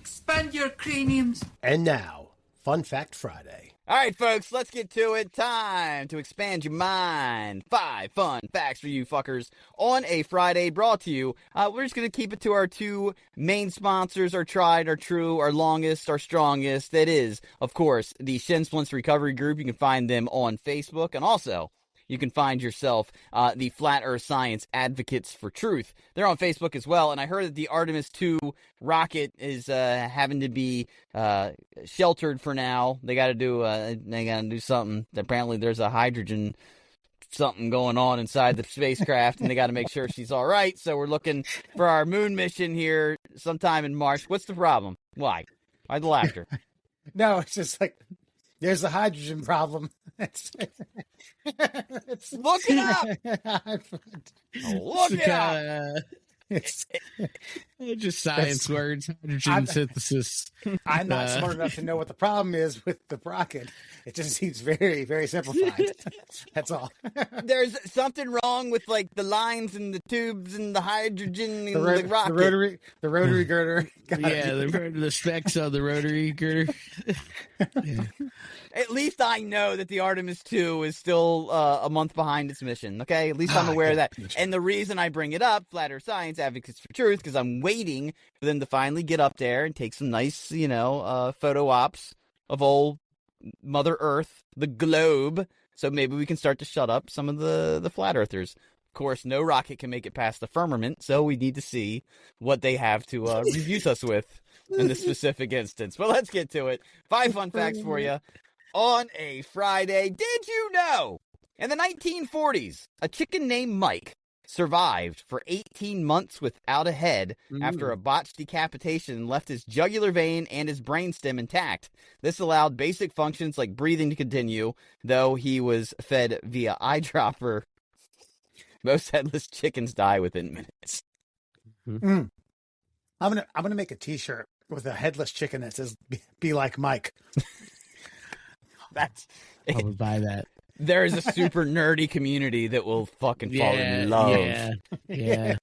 Expand your craniums. And now, Fun Fact Friday. All right, folks, let's get to it. Time to expand your mind. 5 fun facts for you fuckers on a Friday, brought to you. We're just going to keep it to our 2 main sponsors, our tried, our true, our longest, our strongest. That is, of course, the Shin Splints Recovery Group. You can find them on Facebook, and also you can find yourself the Flat Earth Science Advocates for Truth. They're on Facebook as well, and I heard that the Artemis 2 rocket is having to be sheltered for now. They got to do something. Apparently, there's a hydrogen something going on inside the spacecraft, and they got to make sure she's all right. So we're looking for our moon mission here sometime in March. What's the problem? Why the laughter? No, it's just like there's a hydrogen problem. Look it up. Look it up. It's just science words, hydrogen synthesis. I'm not smart enough to know what the problem is with the rocket. It just seems very, very simplified. That's all. There's something wrong with like the lines and the tubes and the hydrogen and the rocket. The rotary girder. Yeah, the specs on the rotary girder. Yeah. At least I know that the Artemis 2 is still a month behind its mission, okay? At least I'm aware of that. And the reason I bring it up, Flat Earth Science Advocates for Truth, because I'm waiting for them to finally get up there and take some nice, photo ops of old Mother Earth, the globe, so maybe we can start to shut up some of the Flat Earthers. Of course, no rocket can make it past the firmament, so we need to see what they have to refute us with in this specific instance. But let's get to it. 5 fun facts for you on a Friday. Did you know, in the 1940s, a chicken named Mike survived for 18 months without a head after a botched decapitation and left his jugular vein and his brainstem intact. This allowed basic functions like breathing to continue, though he was fed via eyedropper. Most headless chickens die within minutes. I'm gonna make a T-shirt with a headless chicken that says "Be like Mike." I would buy that. There is a super nerdy community that will fucking fall in love. Yeah.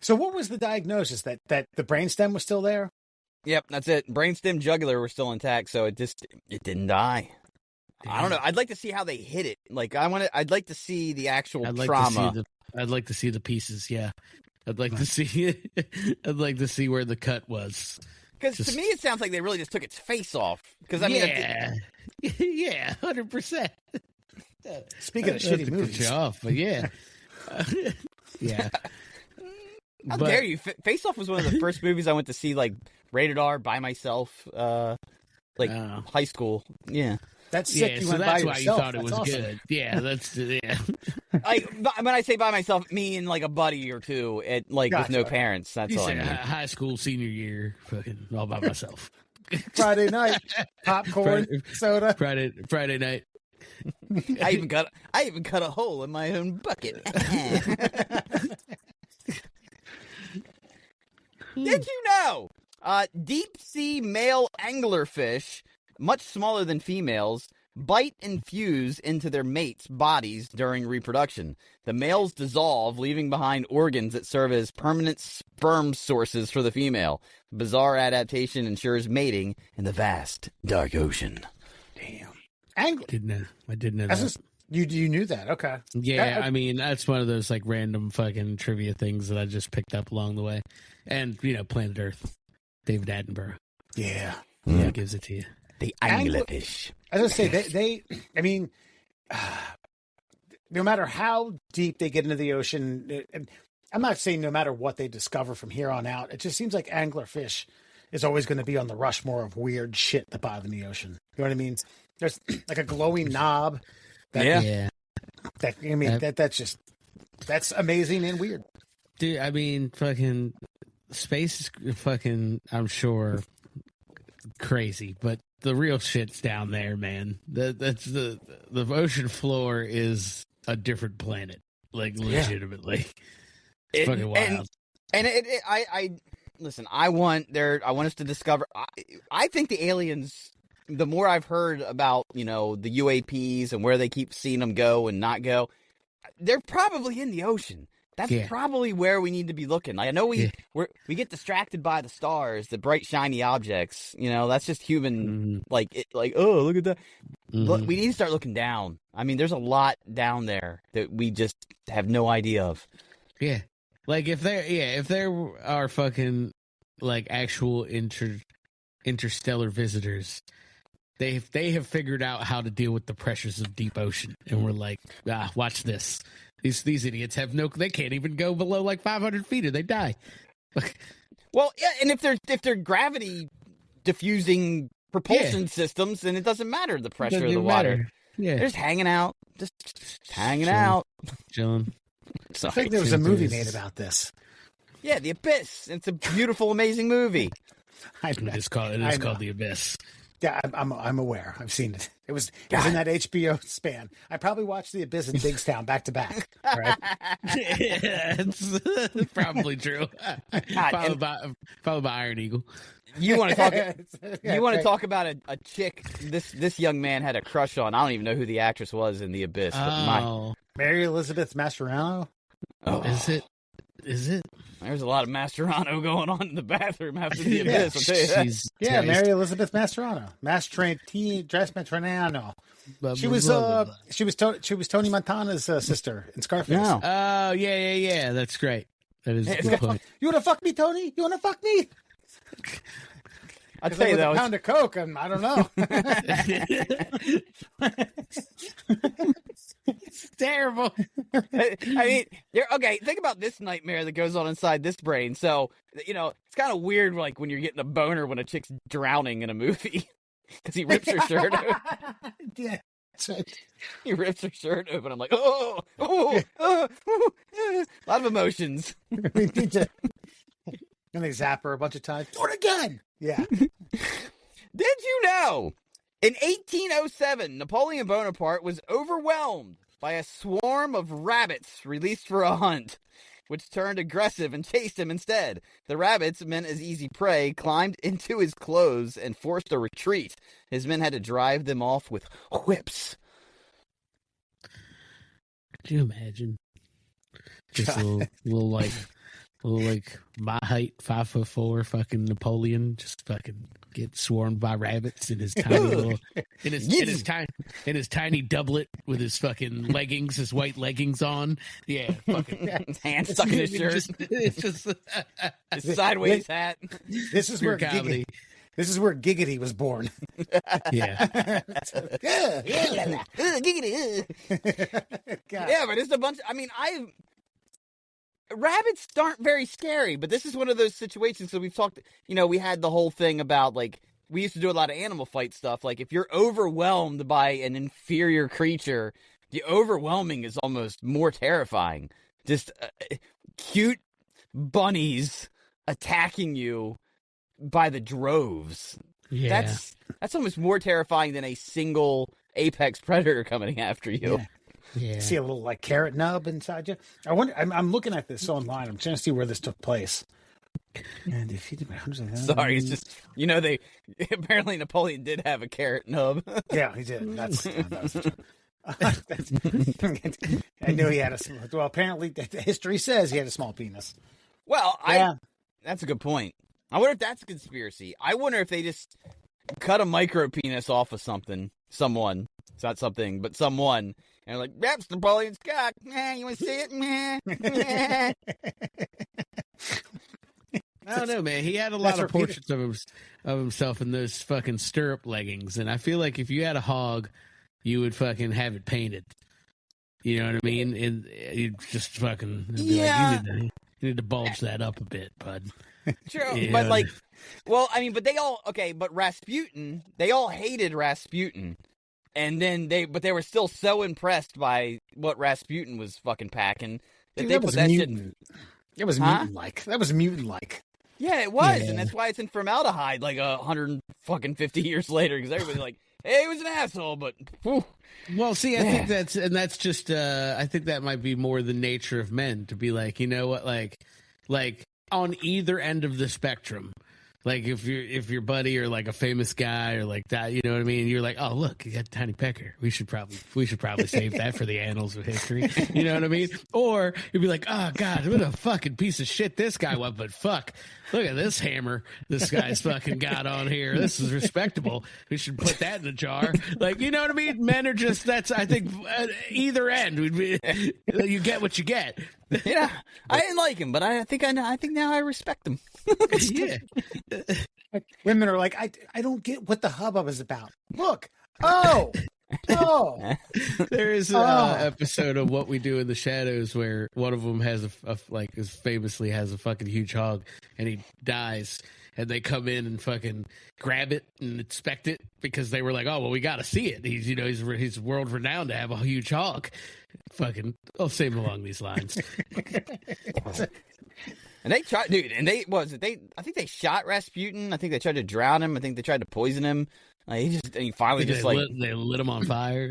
So what was the diagnosis? That the brainstem was still there? Yep, that's it. Brainstem, jugular were still intact, so it didn't die. Damn. I don't know. I'd like to see how they hit it. Like I'd like to see the actual trauma. I'd like to see the pieces. Yeah, I'd like to see. I'd like to see where the cut was. Because to me, it sounds like they really just took its face off. Because I mean, yeah, 100%. Speaking of shitty movies, off, but yeah, yeah. How dare you? Face Off was one of the first movies I went to see, like rated R by myself. like Oh. high school. Yeah. That's sick. Yeah, You so went that's by why yourself. you thought it That's was awesome. good. Yeah, that's yeah. When I say by myself, me and like a buddy or two, with Gotcha, no okay. parents. That's You all I said mean. high school senior year, fucking all by myself. Friday night, popcorn, soda. Friday night. I even cut a hole in my own bucket. Did you know? Deep sea male anglerfish, much smaller than females, bite and fuse into their mates' bodies during reproduction. The males dissolve, leaving behind organs that serve as permanent sperm sources for the female. Bizarre adaptation ensures mating in the vast, dark ocean. Damn. I didn't know That's that. just, you knew that. Okay. Yeah, I mean, that's one of those like random fucking trivia things that I just picked up along the way. And, Planet Earth. David Attenborough. Yeah. Yeah, gives it to you. The anglerfish. As I say, they I mean, no matter how deep they get into the ocean, and I'm not saying no matter what they discover from here on out, it just seems like anglerfish is always going to be on the Rushmore of weird shit at the bottom of the ocean. You know what I mean? There's like a glowing knob. Yeah. That's amazing and weird. Dude, I mean, fucking space is fucking, I'm sure, crazy, but the real shit's down there, man. That's the ocean floor is a different planet, like legitimately. It's fucking wild. I listen. I want us to discover. I think the aliens. The more I've heard about, the UAPs and where they keep seeing them go and not go, they're probably in the ocean. That's probably where we need to be looking. Like, I know we get distracted by the stars, the bright shiny objects. That's just human. Oh, look at that. But we need to start looking down. I mean, there's a lot down there that we just have no idea of. Yeah, like if there are fucking like actual interstellar visitors. They have figured out how to deal with the pressures of deep ocean, and we're like, watch this. These idiots they can't even go below like 500 feet or they die. Well, yeah, and if they're gravity diffusing propulsion systems, then it doesn't matter the pressure of the water. Yeah, they're just hanging out, chilling. I think there was a movie made about this. Yeah, The Abyss. It's a beautiful, amazing movie. It is called The Abyss. Yeah, I'm aware. I've seen it. It was in that HBO span. I probably watched The Abyss and Digstown back to back. Right? Yeah, it's probably true. Followed by Iron Eagle. You want to talk? Talk about a chick this young man had a crush on? I don't even know who the actress was in The Abyss. But Mary Elizabeth Mascherano. Oh, is it? There's a lot of Mascherano going on in the bathroom after The Abyss. I'll tell you that. Mary Elizabeth Mascherano. Mascherano. She was Tony Montana's sister in Scarface. No. Oh yeah. That's great. That is a good point. You want to fuck me, Tony? You want to fuck me? I'll tell you that. A pound of coke, and I don't know. It's terrible. I mean, okay. Think about this nightmare that goes on inside this brain. So, it's kind of weird, like when you're getting a boner when a chick's drowning in a movie because he rips her shirt open. Yeah, that's right. He rips her shirt open. I'm like, a lot of emotions. We need to. And they zap her a bunch of times. Do it again. Yeah. Did you know? In 1807, Napoleon Bonaparte was overwhelmed by a swarm of rabbits released for a hunt, which turned aggressive and chased him instead. The rabbits, meant as easy prey, climbed into his clothes and forced a retreat. His men had to drive them off with whips. Could you imagine? Just a little like my height, 5'4", fucking Napoleon, just fucking get swarmed by rabbits in his tiny little, in his tiny doublet with his fucking leggings, his white leggings on. Yeah, fucking his hand stuck in his shirt. It's just his sideways hat. This is where Giggity was born. Yeah. Giggity. Yeah, but it's a bunch. I mean, rabbits aren't very scary, but this is one of those situations. So we've talked, we had the whole thing about like we used to do a lot of animal fight stuff. Like if you're overwhelmed by an inferior creature, the overwhelming is almost more terrifying. Just cute bunnies attacking you by the droves. Yeah. That's almost more terrifying than a single apex predator coming after you. Yeah. See a little like carrot nub inside you. I wonder. I'm looking at this online. I'm trying to see where this took place. And defeated by hundreds of them. Sorry, it's just they apparently Napoleon did have a carrot nub. Yeah, he did. I knew he had a small. Well, apparently, history says he had a small penis. Well, Yeah. that's a good point. I wonder if that's a conspiracy. I wonder if they just cut a micro penis off of someone. It's not something, but someone. And they're like, that's Napoleon's cock. You want to see it? I don't know, man. He had a lot of portraits of himself in those fucking stirrup leggings, and I feel like if you had a hog, you would fucking have it painted. You know what I mean? And you just fucking like, you need to bulge that up a bit, bud. True, Yeah. but but but Rasputin, they all hated Rasputin, and then they were still so impressed by what Rasputin was fucking packing that they put that shit. It was mutant-like. That was mutant-like. Yeah, it was, and that's why it's in formaldehyde like 150 years later, because everybody's like, hey, he was an asshole, but whew. Well, see, I think that's just I think that might be more the nature of men to be like, you know what, like on either end of the spectrum. Like if your buddy or like a famous guy or like that, you know what I mean? You're like, oh look, you got a tiny pecker. We should probably save that for the annals of history. You know what I mean? Or you'd be like, oh god, what a fucking piece of shit this guy was. But fuck, look at this hammer this guy's fucking got on here. This is respectable. We should put that in a jar. Like, you know what I mean? Men are just I think either end would be you get what you get. Yeah, I didn't like him, but I think now I respect him. Yeah. Women are like, I don't get what the hubbub is about. Look, There is an episode of What We Do in the Shadows where one of them has famously has a fucking huge hog and he dies, and they come in and fucking grab it and inspect it because they were like, oh well, we got to see it. He's world renowned to have a huge hog. Fucking, I'll say him along these lines. And they tried, dude. And I think they shot Rasputin. I think they tried to drown him. I think they tried to poison him. He finally they lit him on fire.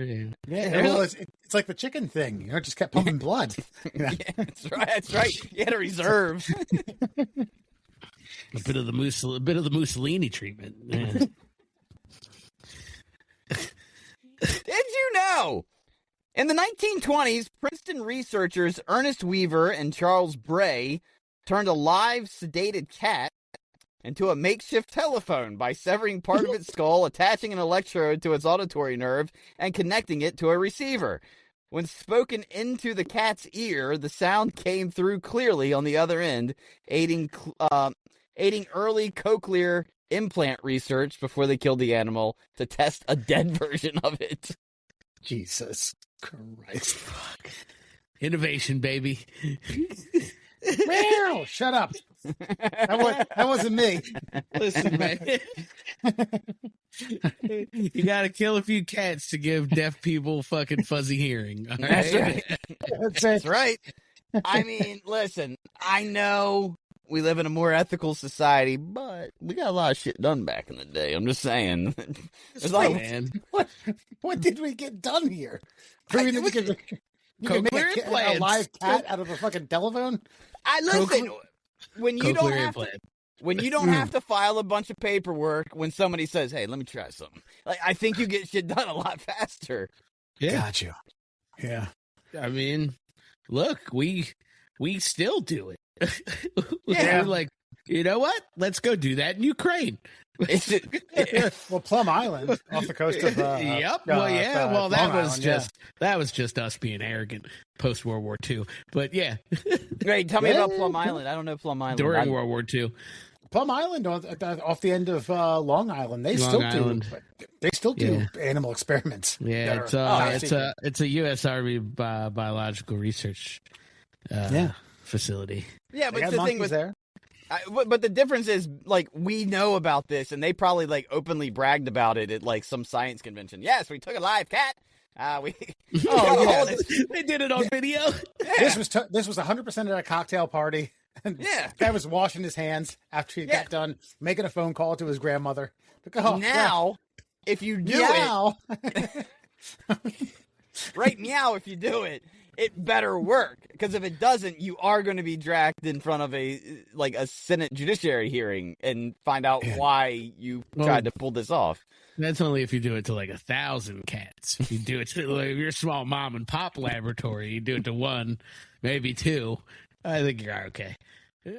Yeah, well, it's like the chicken thing. It just kept pumping blood. Yeah, that's right. He had a reserve. A bit of the Mussolini treatment. Yeah. Did you know? In the 1920s, Princeton researchers Ernest Weaver and Charles Bray turned a live sedated cat into a makeshift telephone by severing part of its skull, attaching an electrode to its auditory nerve, and connecting it to a receiver. When spoken into the cat's ear, the sound came through clearly on the other end, aiding early cochlear implant research before they killed the animal to test a dead version of it. Jesus Christ. Fuck. Innovation, baby. Meow! Shut up. That wasn't me. Listen, man. You gotta kill a few cats to give deaf people fucking fuzzy hearing. All right? That's right. That's right. I mean, listen, I know we live in a more ethical society, but we got a lot of shit done back in the day. I'm just saying. It's like, man. What did we get done here? You can make a live cat out of a fucking telephone? Listen, when you don't have to file a bunch of paperwork when somebody says, hey, let me try something. Like, I think you get shit done a lot faster. Yeah. Got you. Yeah. I mean, look, we still do it. Yeah. We're like, you know what? Let's go do that in Ukraine. Well, Plum Island off the coast of yep. Well, yeah. Well, that Long was just us being arrogant post World War II. But yeah, Great. Tell me about Plum Island. I don't know Plum Island. during World War II. Plum Island off the end of Long Island. They still do animal experiments. Yeah, it's a U.S. Army biological research facility. Yeah, but the the thing with there. But the difference is, like, we know about this, and they probably, like, openly bragged about it at, like, some science convention. Yes, we took a live cat. We They did it on video. Yeah. This was 100% at a cocktail party. And Yeah. the guy was washing his hands after he got done making a phone call to his grandmother. Like, oh, now, if you do it, right now, if you do it, it better work. Because if it doesn't, you are going to be dragged in front of a Senate judiciary hearing and find out why you tried to pull this off. That's only if you do it to like 1,000 cats. If you do it to like your small mom and pop laboratory, you do it to 1, maybe 2. I think you're okay. Yeah,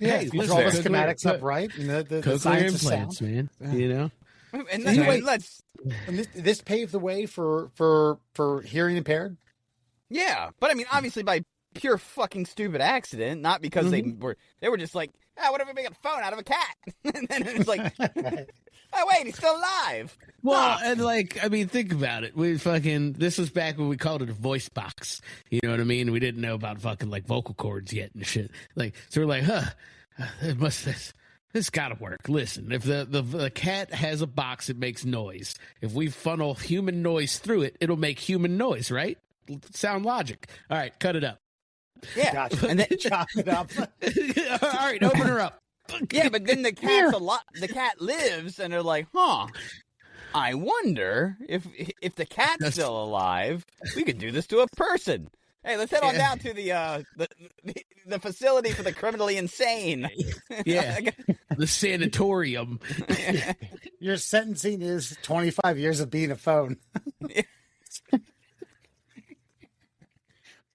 Hey, if you listen, draw the cochlear- schematics up right, and the cochlear science is implants, sound. man. You know, And Anyway- let's, And this paved the way for hearing impaired. yeah. But I mean, obviously by pure fucking stupid accident, not because they were just like, what if we make a phone out of a cat? And then it's like, oh wait, he's still alive. well, and like, I mean, think about it. This was back when we called it a voice box. You know what I mean? We didn't know about fucking like vocal cords yet and shit. Like, so we're like, this gotta work. Listen, if the cat has a box, it makes noise. If we funnel human noise through it, it'll make human noise, right? Sound logic. All right, cut it up. Yeah. Gotcha. And then, Chop it up. All right, open her up. yeah, but then the cat lives, and they're like, I wonder if the cat's still alive, we could do this to a person. Hey, let's head on down to the facility for the criminally insane. Yeah, the sanatorium. Your sentencing is 25 years of being a phone.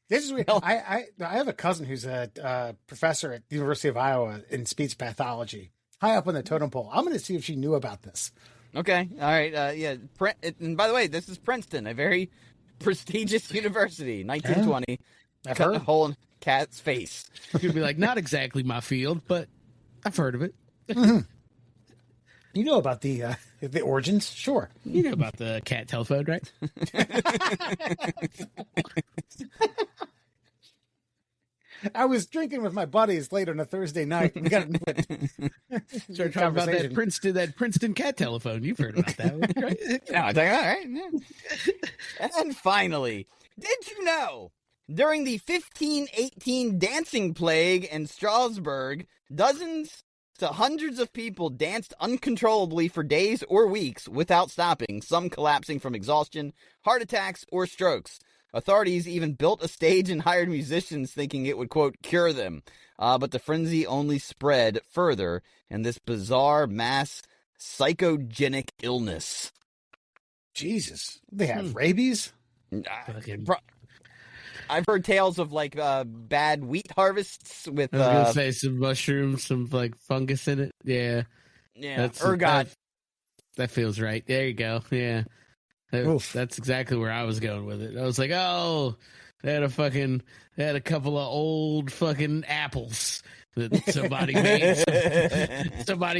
This is weird. I have a cousin who's a professor at the University of Iowa in speech pathology, high up on the totem pole. I'm going to see if she knew about this. Okay, all right, yeah. And by the way, this is Princeton, a very prestigious university. 1920. I've Cut heard. a hole in cat's face. You'd be like, not exactly my field, but I've heard of it. You know about the origins? Sure. You know about the cat telephone, right? I was drinking with my buddies late on a Thursday night. We got Start talking about that Princeton cat telephone. You've heard about that one, right? No, all right. Yeah. And finally, did you know during the 1518 dancing plague in Strasbourg, dozens to hundreds of people danced uncontrollably for days or weeks without stopping, some collapsing from exhaustion, heart attacks, or strokes. Authorities even built a stage and hired musicians thinking it would, quote, cure them. But the frenzy only spread further in this bizarre mass psychogenic illness. Jesus. They have rabies? I've heard tales of, like, bad wheat harvests with... I was going to say some mushrooms, some, like, fungus in it. Yeah. Yeah, ergot. That feels right. There you go. Yeah. Oof. That's exactly where I was going with it. I was like, oh, they had a couple of old fucking apples that somebody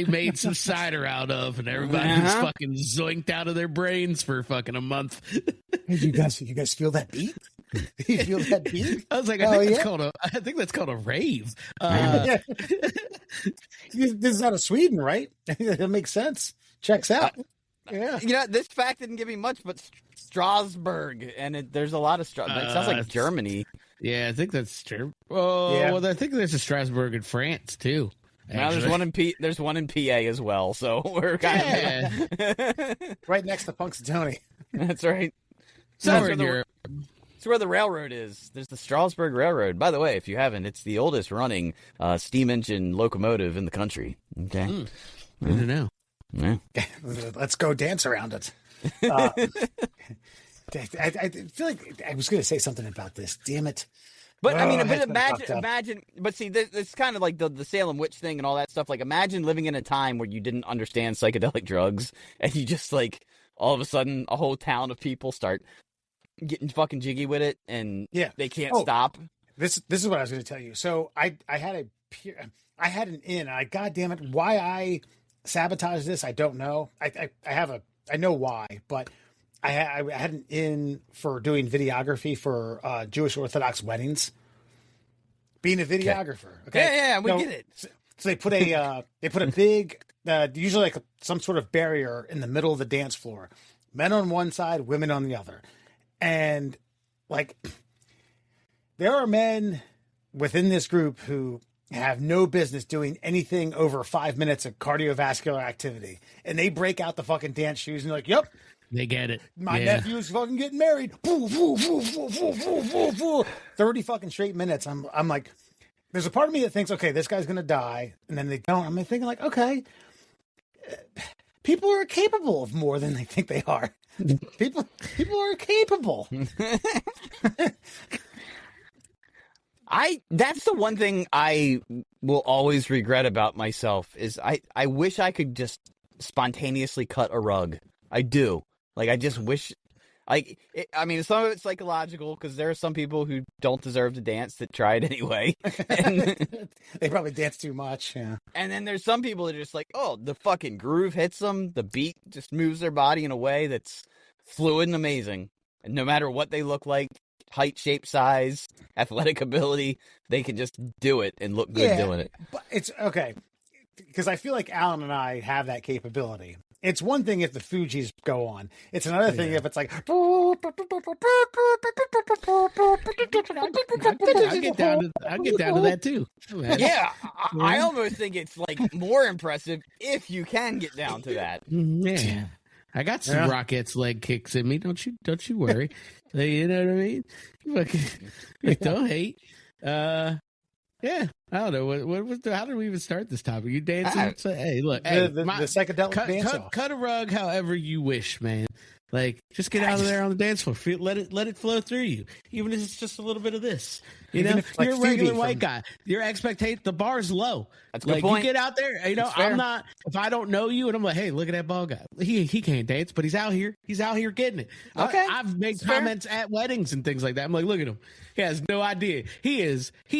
made some cider out of, and everybody was fucking zoinked out of their brains for fucking a month. Hey, you guys feel that beat? You feel that beat? I was like, I think that's called a rave. Yeah. This is out of Sweden, right? That makes sense. Checks out. Yeah. You know, this fact didn't give me much, but Strasbourg, and there's a lot of Strasbourg. It sounds like Germany. Yeah, I think that's true. Oh, Yeah. well, I think there's a Strasbourg in France too. Now there's one in PA as well, so we're kind of Right next to Punxsutawney. That's right. Somewhere That's in where Europe. It's where the railroad is. There's the Strasbourg Railroad. By the way, if you haven't, it's the oldest running steam engine locomotive in the country. Okay. I don't know. Yeah. Let's go dance around it. I feel like I was going to say something about this. Damn it. But I mean, that's but been fucked up. imagine. But see, it's kind of like the Salem witch thing and all that stuff. Like, imagine living in a time where you didn't understand psychedelic drugs, and you just like all of a sudden a whole town of people start getting fucking jiggy with it, and they can't stop. This is what I was going to tell you. So I had an in. God damn it, why I sabotaged this, I don't know. I know why, but I had an in for doing videography for Jewish Orthodox weddings. Being a videographer, okay? Yeah, we get it. So they put a big, usually like some sort of barrier in the middle of the dance floor. Men on one side, women on the other. And like, there are men within this group who have no business doing anything over 5 minutes of cardiovascular activity. And they break out the fucking dance shoes and they're like, yep. They get it. My nephew's fucking getting married. 30 fucking straight minutes. I'm like, there's a part of me that thinks, okay, this guy's going to die. And then they don't. I'm thinking like, okay, people are capable of more than they think they are. People are capable. That's the one thing I will always regret about myself is I wish I could just spontaneously cut a rug. I do. Like, I just wish, like, some of it's psychological because there are some people who don't deserve to dance that try it anyway. And, they probably dance too much, yeah. And then there's some people that are just like, oh, the fucking groove hits them, the beat just moves their body in a way that's fluid and amazing. And no matter what they look like, height, shape, size, athletic ability, they can just do it and look good doing it. But it's, okay, because I feel like Alan and I have that capability. It's one thing if the Fugees go on. It's another thing if it's like. I'll get down to that too. Yeah, I almost think it's like more impressive if you can get down to that. Yeah, I got some Rockets leg kicks in me. Don't you worry. You know what I mean? Don't hate. Yeah, I don't know. How did we even start this topic? You dancing? Hey, look, the psychedelic dance off. Cut a rug however you wish, man. Like, just get out of there on the dance floor. Let it flow through you, even if it's just a little bit of this. You're a regular white guy. Your expectation, the bar's low. That's a good point. You get out there. I'm not. If I don't know you, and I'm like, hey, look at that ball guy. He can't dance, but he's out here. He's out here getting it. Okay, I've made comments at weddings and things like that. I'm like, look at him. He has no idea. He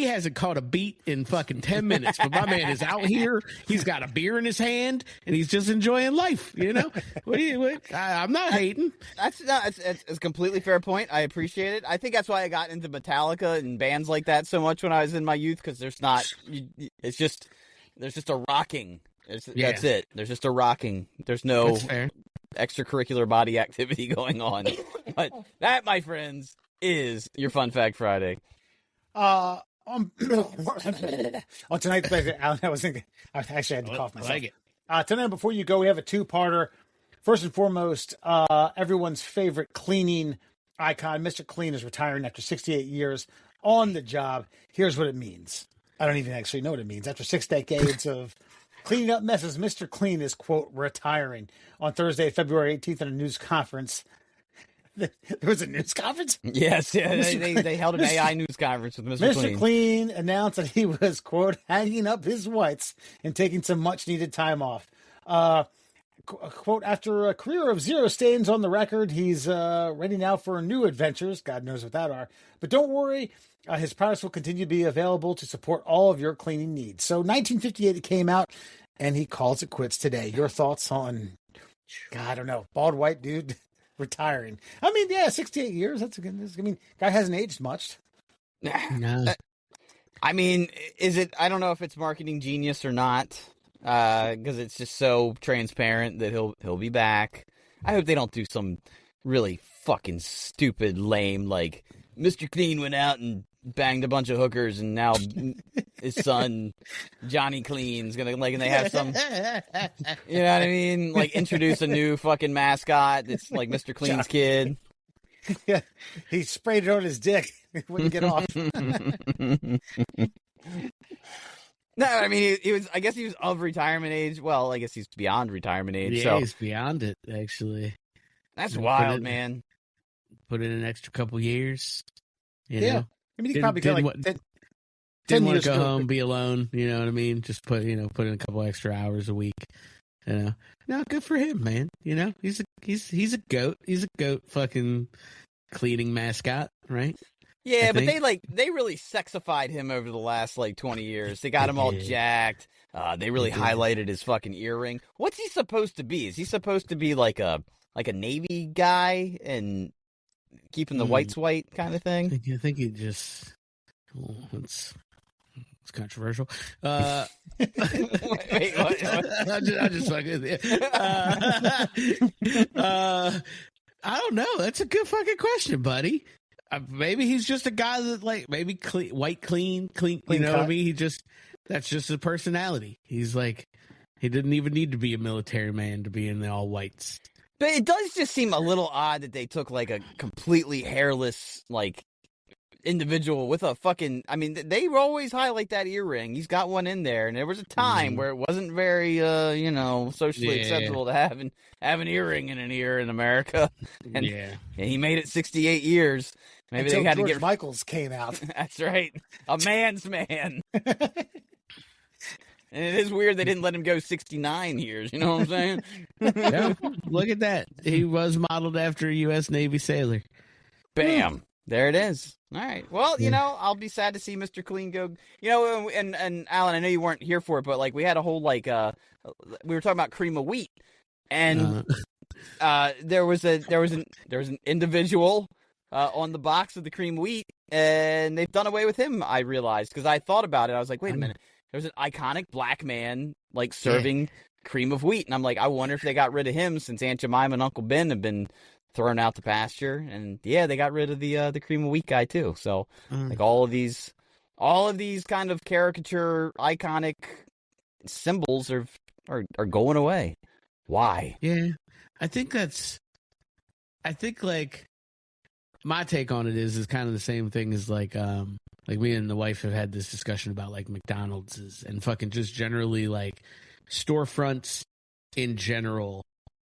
hasn't caught a beat in fucking 10 minutes, but my man is out here. He's got a beer in his hand, and he's just enjoying life. You know, I'm not hating. That's a completely fair point. I appreciate it. I think that's why I got into Metallica and bands like that so much when I was in my youth, because there's just a rocking. That's it. There's just a rocking. There's no extracurricular body activity going on. But that, my friends, is your Fun Fact Friday. On tonight's Alan, I actually had to cough myself. Tonight, before you go, we have a two-parter. First and foremost, everyone's favorite cleaning icon, Mr. Clean, is retiring after 68 years on the job. Here's what it means. I don't even actually know what it means. After 6 decades of cleaning up messes, Mr. Clean is, quote, retiring. On Thursday, February 18th, at a news conference. There was a news conference? Yes, yeah. They held an AI news conference with Mr. Clean. Mr. Clean announced that he was, quote, hanging up his whites and taking some much-needed time off. Quote, after a career of 0 stains on the record, he's ready now for new adventures. God knows what that are. But don't worry, his products will continue to be available to support all of your cleaning needs. So 1958 it came out, and he calls it quits today. Your thoughts on, God, I don't know, bald white dude retiring? I mean, yeah, 68 years. That's a good. I mean, guy hasn't aged much. No. I mean, is it? I don't know if it's marketing genius or not. Because it's just so transparent that he'll be back. I hope they don't do some really fucking stupid, lame, like Mr. Clean went out and banged a bunch of hookers, and now his son Johnny Clean's gonna and they have some, you know what I mean? Like introduce a new fucking mascot that's like Mr. Clean's kid. Yeah, he sprayed it on his dick. He wouldn't get off. No, I mean, he was. I guess he was of retirement age. Well, I guess he's beyond retirement age. Yeah, so. he's beyond it, actually. That's wild, man. Put in an extra couple years. You know? I mean, he probably got like 10 want years to go home, be alone. You know what I mean? Just put in a couple extra hours a week. You know, no, good for him, man. You know, he's a goat. He's a goat, fucking cleaning mascot, right? Yeah, but they really sexified him over the last 20 years. They got him all jacked. They really highlighted his fucking earring. What's he supposed to be? Is he supposed to be like a Navy guy and keeping the whites white kind of thing? I think he just. It's controversial. Wait, what? I'm just fucking with you. I don't know. That's a good fucking question, buddy. Maybe he's just a guy that like maybe clean. You know what I mean? That's just his personality. He's like he didn't even need to be a military man to be in the all whites. But it does just seem a little odd that they took like a completely hairless like individual with a fucking. I mean, they always highlight that earring. He's got one in there, and there was a time where it wasn't very, socially acceptable to have an earring in an ear in America. And he made it 68 years. Maybe Until they had George to get Michaels came out. That's right, a man's man. And it is weird they didn't let him go 69 years. You know what I'm saying? Yeah, look at that. He was modeled after a U.S. Navy sailor. Bam. There it is. All right. Well, I'll be sad to see Mr. Clean go. And Alan, I know you weren't here for it, but like we had a whole we were talking about cream of wheat, and there was an individual on the box of the cream of wheat, and they've done away with him. I realized because I thought about it. I was like, wait a minute. There's an iconic black man like serving cream of wheat, and I'm like, I wonder if they got rid of him since Aunt Jemima and Uncle Ben have been thrown out to pasture, and they got rid of the cream of wheat guy too. So like all of these kind of caricature iconic symbols are going away. Why? Yeah, I think like my take on it is kind of the same thing as like me and the wife have had this discussion about like McDonald's and fucking just generally like storefronts in general,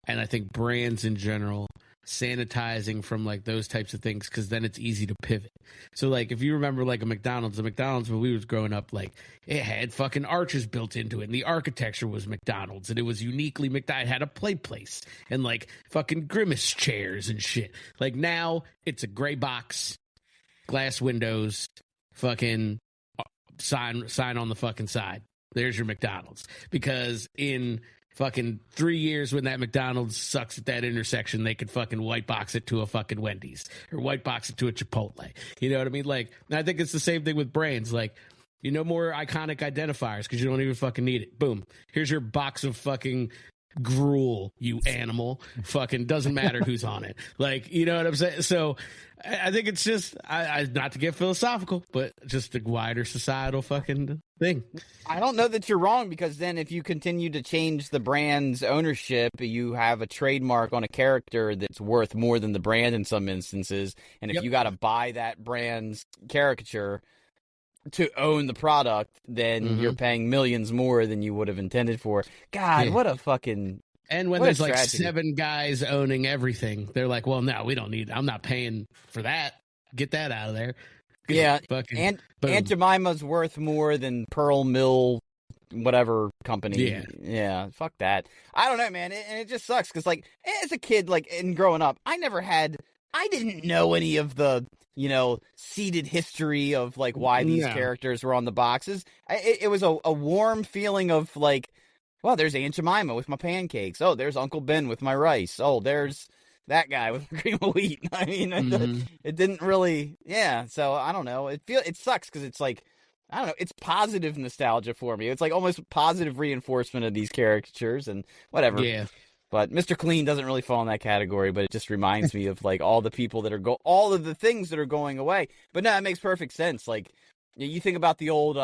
and I think brands in general sanitizing from like those types of things, because then it's easy to pivot. So like if you remember like a McDonald's when we was growing up, like it had fucking arches built into it, and the architecture was McDonald's, and it was uniquely McDonald's. It had a play place and like fucking grimace chairs and shit. Like now it's a gray box, glass windows, fucking sign on the fucking side. There's your McDonald's. Because in fucking 3 years when that McDonald's sucks at that intersection, they could fucking white box it to a fucking Wendy's or white box it to a Chipotle. You know what I mean? Like, I think it's the same thing with brands. Like, more iconic identifiers because you don't even fucking need it. Boom. Here's your box of fucking gruel, you animal. Fucking doesn't matter who's on it. Like, you know what I'm saying? So I think it's just, I not to get philosophical, but just a wider societal fucking thing. I don't know that you're wrong, because then if you continue to change the brand's ownership, you have a trademark on a character that's worth more than the brand in some instances. And if you got to buy that brand's caricature to own the product, then you're paying millions more than you would have intended for. God, what a fucking... And when there's like 7 guys owning everything, they're like, well, no, we don't need... I'm not paying for that. Get that out of there. Yeah, and Aunt Jemima's worth more than Pearl Mill, whatever company. Yeah, fuck that. I don't know, man, and it just sucks, because, like, as a kid, like, and growing up, I didn't know any of the, seeded history of, like, why these characters were on the boxes. It was a warm feeling of, like, well, there's Aunt Jemima with my pancakes. Oh, there's Uncle Ben with my rice. Oh, there's that guy with cream of wheat. I mean, it didn't really, so I don't know. It sucks, because it's like, I don't know, it's positive nostalgia for me. It's like almost positive reinforcement of these caricatures and whatever. Yeah. But Mr. Clean doesn't really fall in that category, but it just reminds me of like all the people that are all of the things that are going away. But no, it makes perfect sense. Like, you think about the old,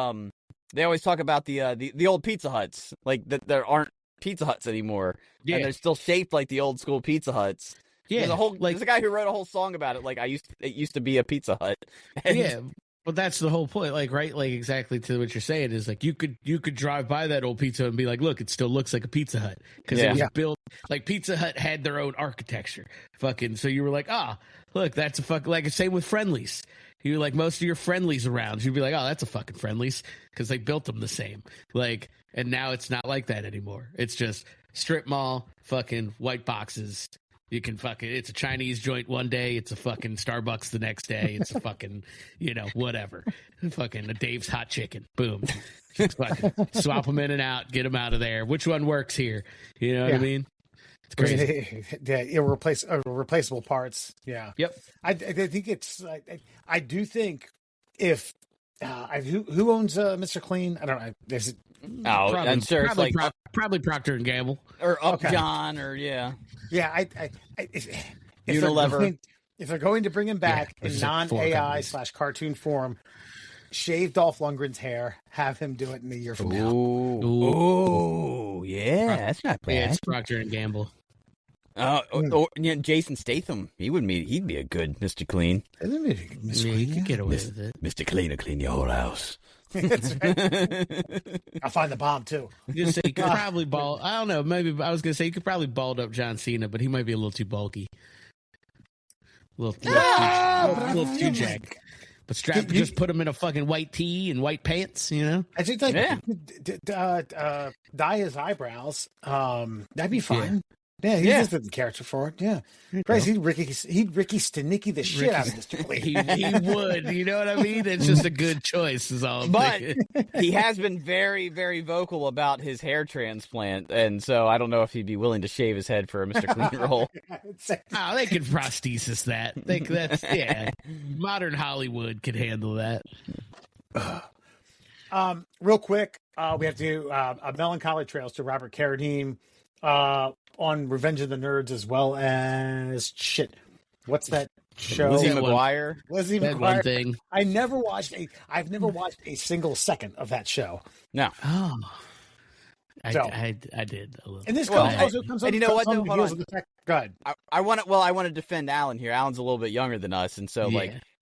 they always talk about the old Pizza Huts, like that there aren't Pizza Huts anymore. Yeah. And they're still shaped like the old school Pizza Huts. Yeah. There's a guy who wrote a whole song about it. Like, it used to be a Pizza Hut. And, yeah. But that's the whole point, like, right? Like, exactly to what you're saying is, like, you could drive by that old Pizza Hut and be like, look, it still looks like a Pizza Hut. Because it was built, like, Pizza Hut had their own architecture. Fucking, so you were like, look, that's a fucking, like, same with Friendlies. You like, most of your Friendlies around, you'd be like, oh, that's a fucking Friendlies. Because they built them the same. Like, and now it's not like that anymore. It's just strip mall, fucking white boxes. You can fucking, it's a Chinese joint one day, it's a fucking Starbucks the next day, it's a fucking, whatever. Fucking a Dave's Hot Chicken. Boom. Just fucking swap them in and out, get them out of there. Which one works here? You know what I mean? It's crazy. Replaceable parts. Yeah. Yep. I think I do think if who owns Mr. Clean? I don't know. There's I'm sure it's like probably Procter and Gamble or Upjohn or yeah. If Unilever. If they're going to bring him back in there's like four non-AI companies. / cartoon form, shave Dolph Lundgren's hair, have him do it in a year from now. Ooh, yeah, that's not bad. Yeah, it's Procter and Gamble. Or Jason Statham, he'd be a good Mr. Clean. You could get away with it. Mr. Cleaner, clean your whole house. That's right. I'll find the bomb too. Just say you could probably bald. I don't know. Maybe I was gonna say you could probably bald up John Cena, but he might be a little too bulky. A little too jack. But just put him in a fucking white tee and white pants, you know? I think dye his eyebrows. That'd be fine. Yeah, he just did the character for it. Yeah, Christ, he'd Ricky Stenicki the shit out of Mr. Clean. He would. You know what I mean? It's just a good choice. Is all. But he has been very, very vocal about his hair transplant, and so I don't know if he'd be willing to shave his head for a Mr. Clean role. Oh, they could prosthesis that. That's modern Hollywood could handle that. Real quick, we have to do a melancholy trails to Robert Carradine. On Revenge of the Nerds, as well as what's that show? Lizzie McGuire. One thing. I've never watched a single second of that show. No. Oh. I did a little. And this also comes and you know what? Though, hold on. Go ahead. I want to defend Alan here. Alan's a little bit younger than us, and so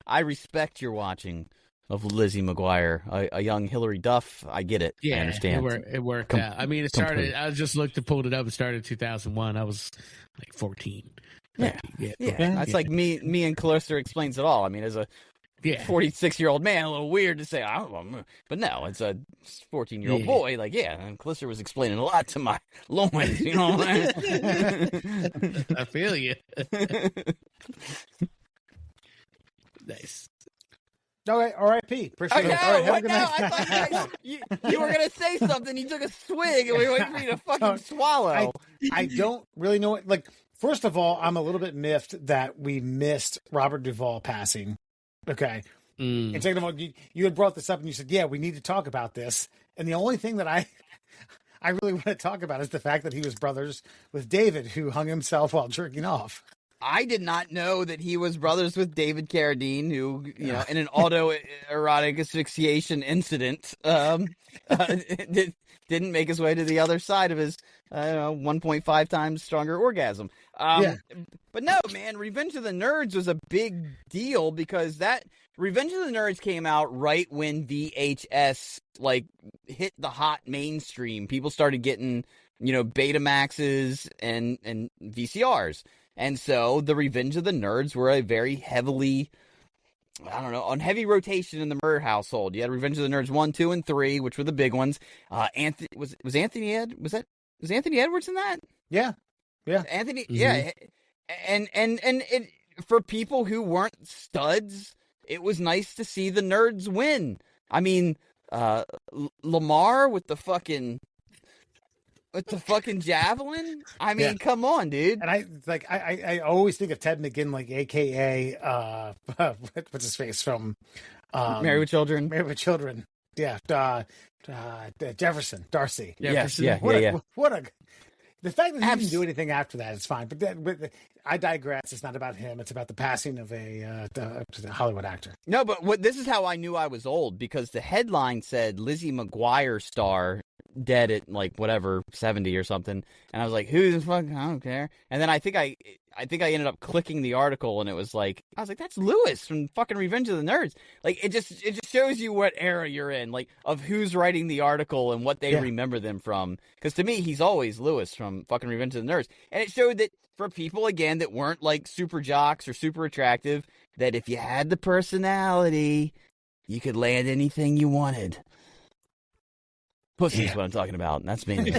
I respect your watching of Lizzie McGuire, a young Hillary Duff. I get it. Yeah, I understand. It worked out. I mean, it started. I just pulled it up. It started in 2001. I was like 14. Yeah. That's like me and Callister explains it all. I mean, as a 46-year-old man, a little weird to say, but no, it's a 14-year-old boy. Like, and Callister was explaining a lot to my loins. You know what I mean? I feel you. Nice. Okay, R.I.P. Appreciate it. All right, have a good night. I thought you were going to say something. You took a swig, and we were waiting for you to fucking swallow. I don't really know it. Like, first of all, I'm a little bit miffed that we missed Robert Duvall passing. Okay. And second of all, you had brought this up, and you said, we need to talk about this. And the only thing that I really want to talk about is the fact that he was brothers with David, who hung himself while jerking off. I did not know that he was brothers with David Carradine, who, in an autoerotic asphyxiation incident, didn't make his way to the other side of his 1.5 times stronger orgasm. But no, man, Revenge of the Nerds was a big deal because that Revenge of the Nerds came out right when VHS hit the hot mainstream. People started getting Betamaxes and VCRs. And so the Revenge of the Nerds were a very heavily, on heavy rotation in the Murr household. You had Revenge of the Nerds 1, 2, and 3, which were the big ones. Anthony was Anthony Edwards in that? Yeah. Anthony, and it, for people who weren't studs, it was nice to see the Nerds win. I mean, Lamar with the fucking javelin. I mean, come on, dude. And I always think of Ted McGinn, AKA what's his face from Married with Children. Married with Children. Yeah, Jefferson Darcy. Yes, What a the fact that he didn't do anything after that is fine. But I digress. It's not about him. It's about the passing of a Hollywood actor. No, but this is how I knew I was old, because the headline said Lizzie McGuire star dead at 70 or something, and I was like, who the fuck? I don't care. And then I think I ended up clicking the article, and it was I was like, that's Lewis from fucking Revenge of the Nerds. It just shows you what era you're in, of who's writing the article and what they remember them from. Because to me, he's always Lewis from fucking Revenge of the Nerds, and it showed that for people again that weren't super jocks or super attractive, that if you had the personality, you could land anything you wanted. Pussy is what I'm talking about, and that's mainly me.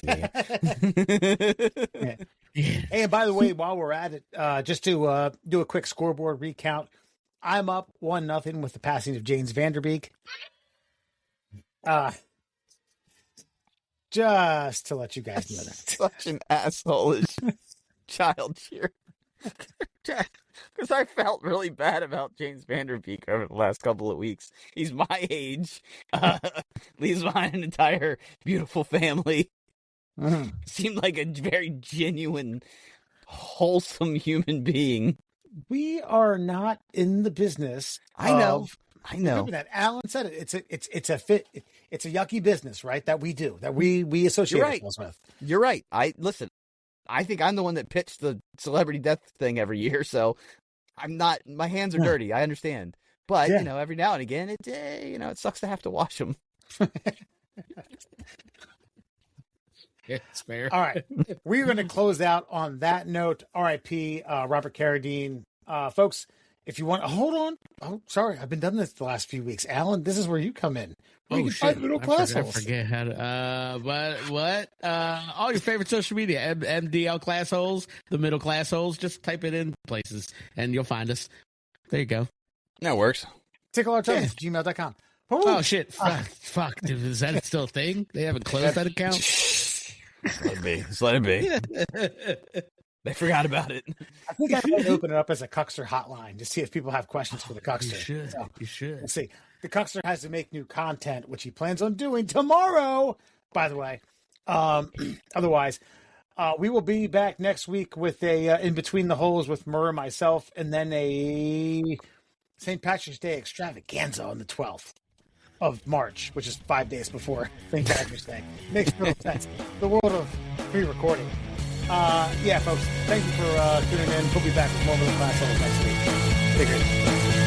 Hey, and by the way, while we're at it, just to do a quick scoreboard recount, I'm up 1-0 with the passing of James Vanderbeek. Just to let you guys know that. Such an asshole child cheer. Because I felt really bad about James Vanderbeek over the last couple of weeks. He's my age, leaves behind an entire beautiful family. Seemed like a very genuine, wholesome human being. We are not in the business. I know. Remember that Alan said it. It's a yucky business, right? That we do, that we associate ourselves with. You're right. Listen. I think I'm the one that pitched the celebrity death thing every year, so I'm not. My hands are dirty. I understand, but every now and again, it sucks to have to wash them. Yeah, it's fair. All right, we're going to close out on that note. R.I.P. Robert Carradine, folks. If you want, hold on. Oh, sorry, I've been done this the last few weeks. Alan, this is where you come in. We can find middle class holes. I forget how to. What? All your favorite social media, MDL class holes, the middle class holes. Just type it in places, and you'll find us. There you go. That works. TickleOurTumbs@gmail.com. Oh shit! Fuck! Dude, is that still a thing? They haven't closed that account. Just let it be. They forgot about it. I think I might open it up as a Cuckster hotline to see if people have questions for the Cuckster. You should. Let's see. The Cuckster has to make new content, which he plans on doing tomorrow, by the way. Otherwise, we will be back next week with a In Between the Holes with Murr and myself, and then a St. Patrick's Day extravaganza on the 12th of March, which is 5 days before St. Patrick's Day. Makes no sense. The world of pre-recording. Folks, thank you for tuning in. We'll be back with more middle class holes next week. Take care.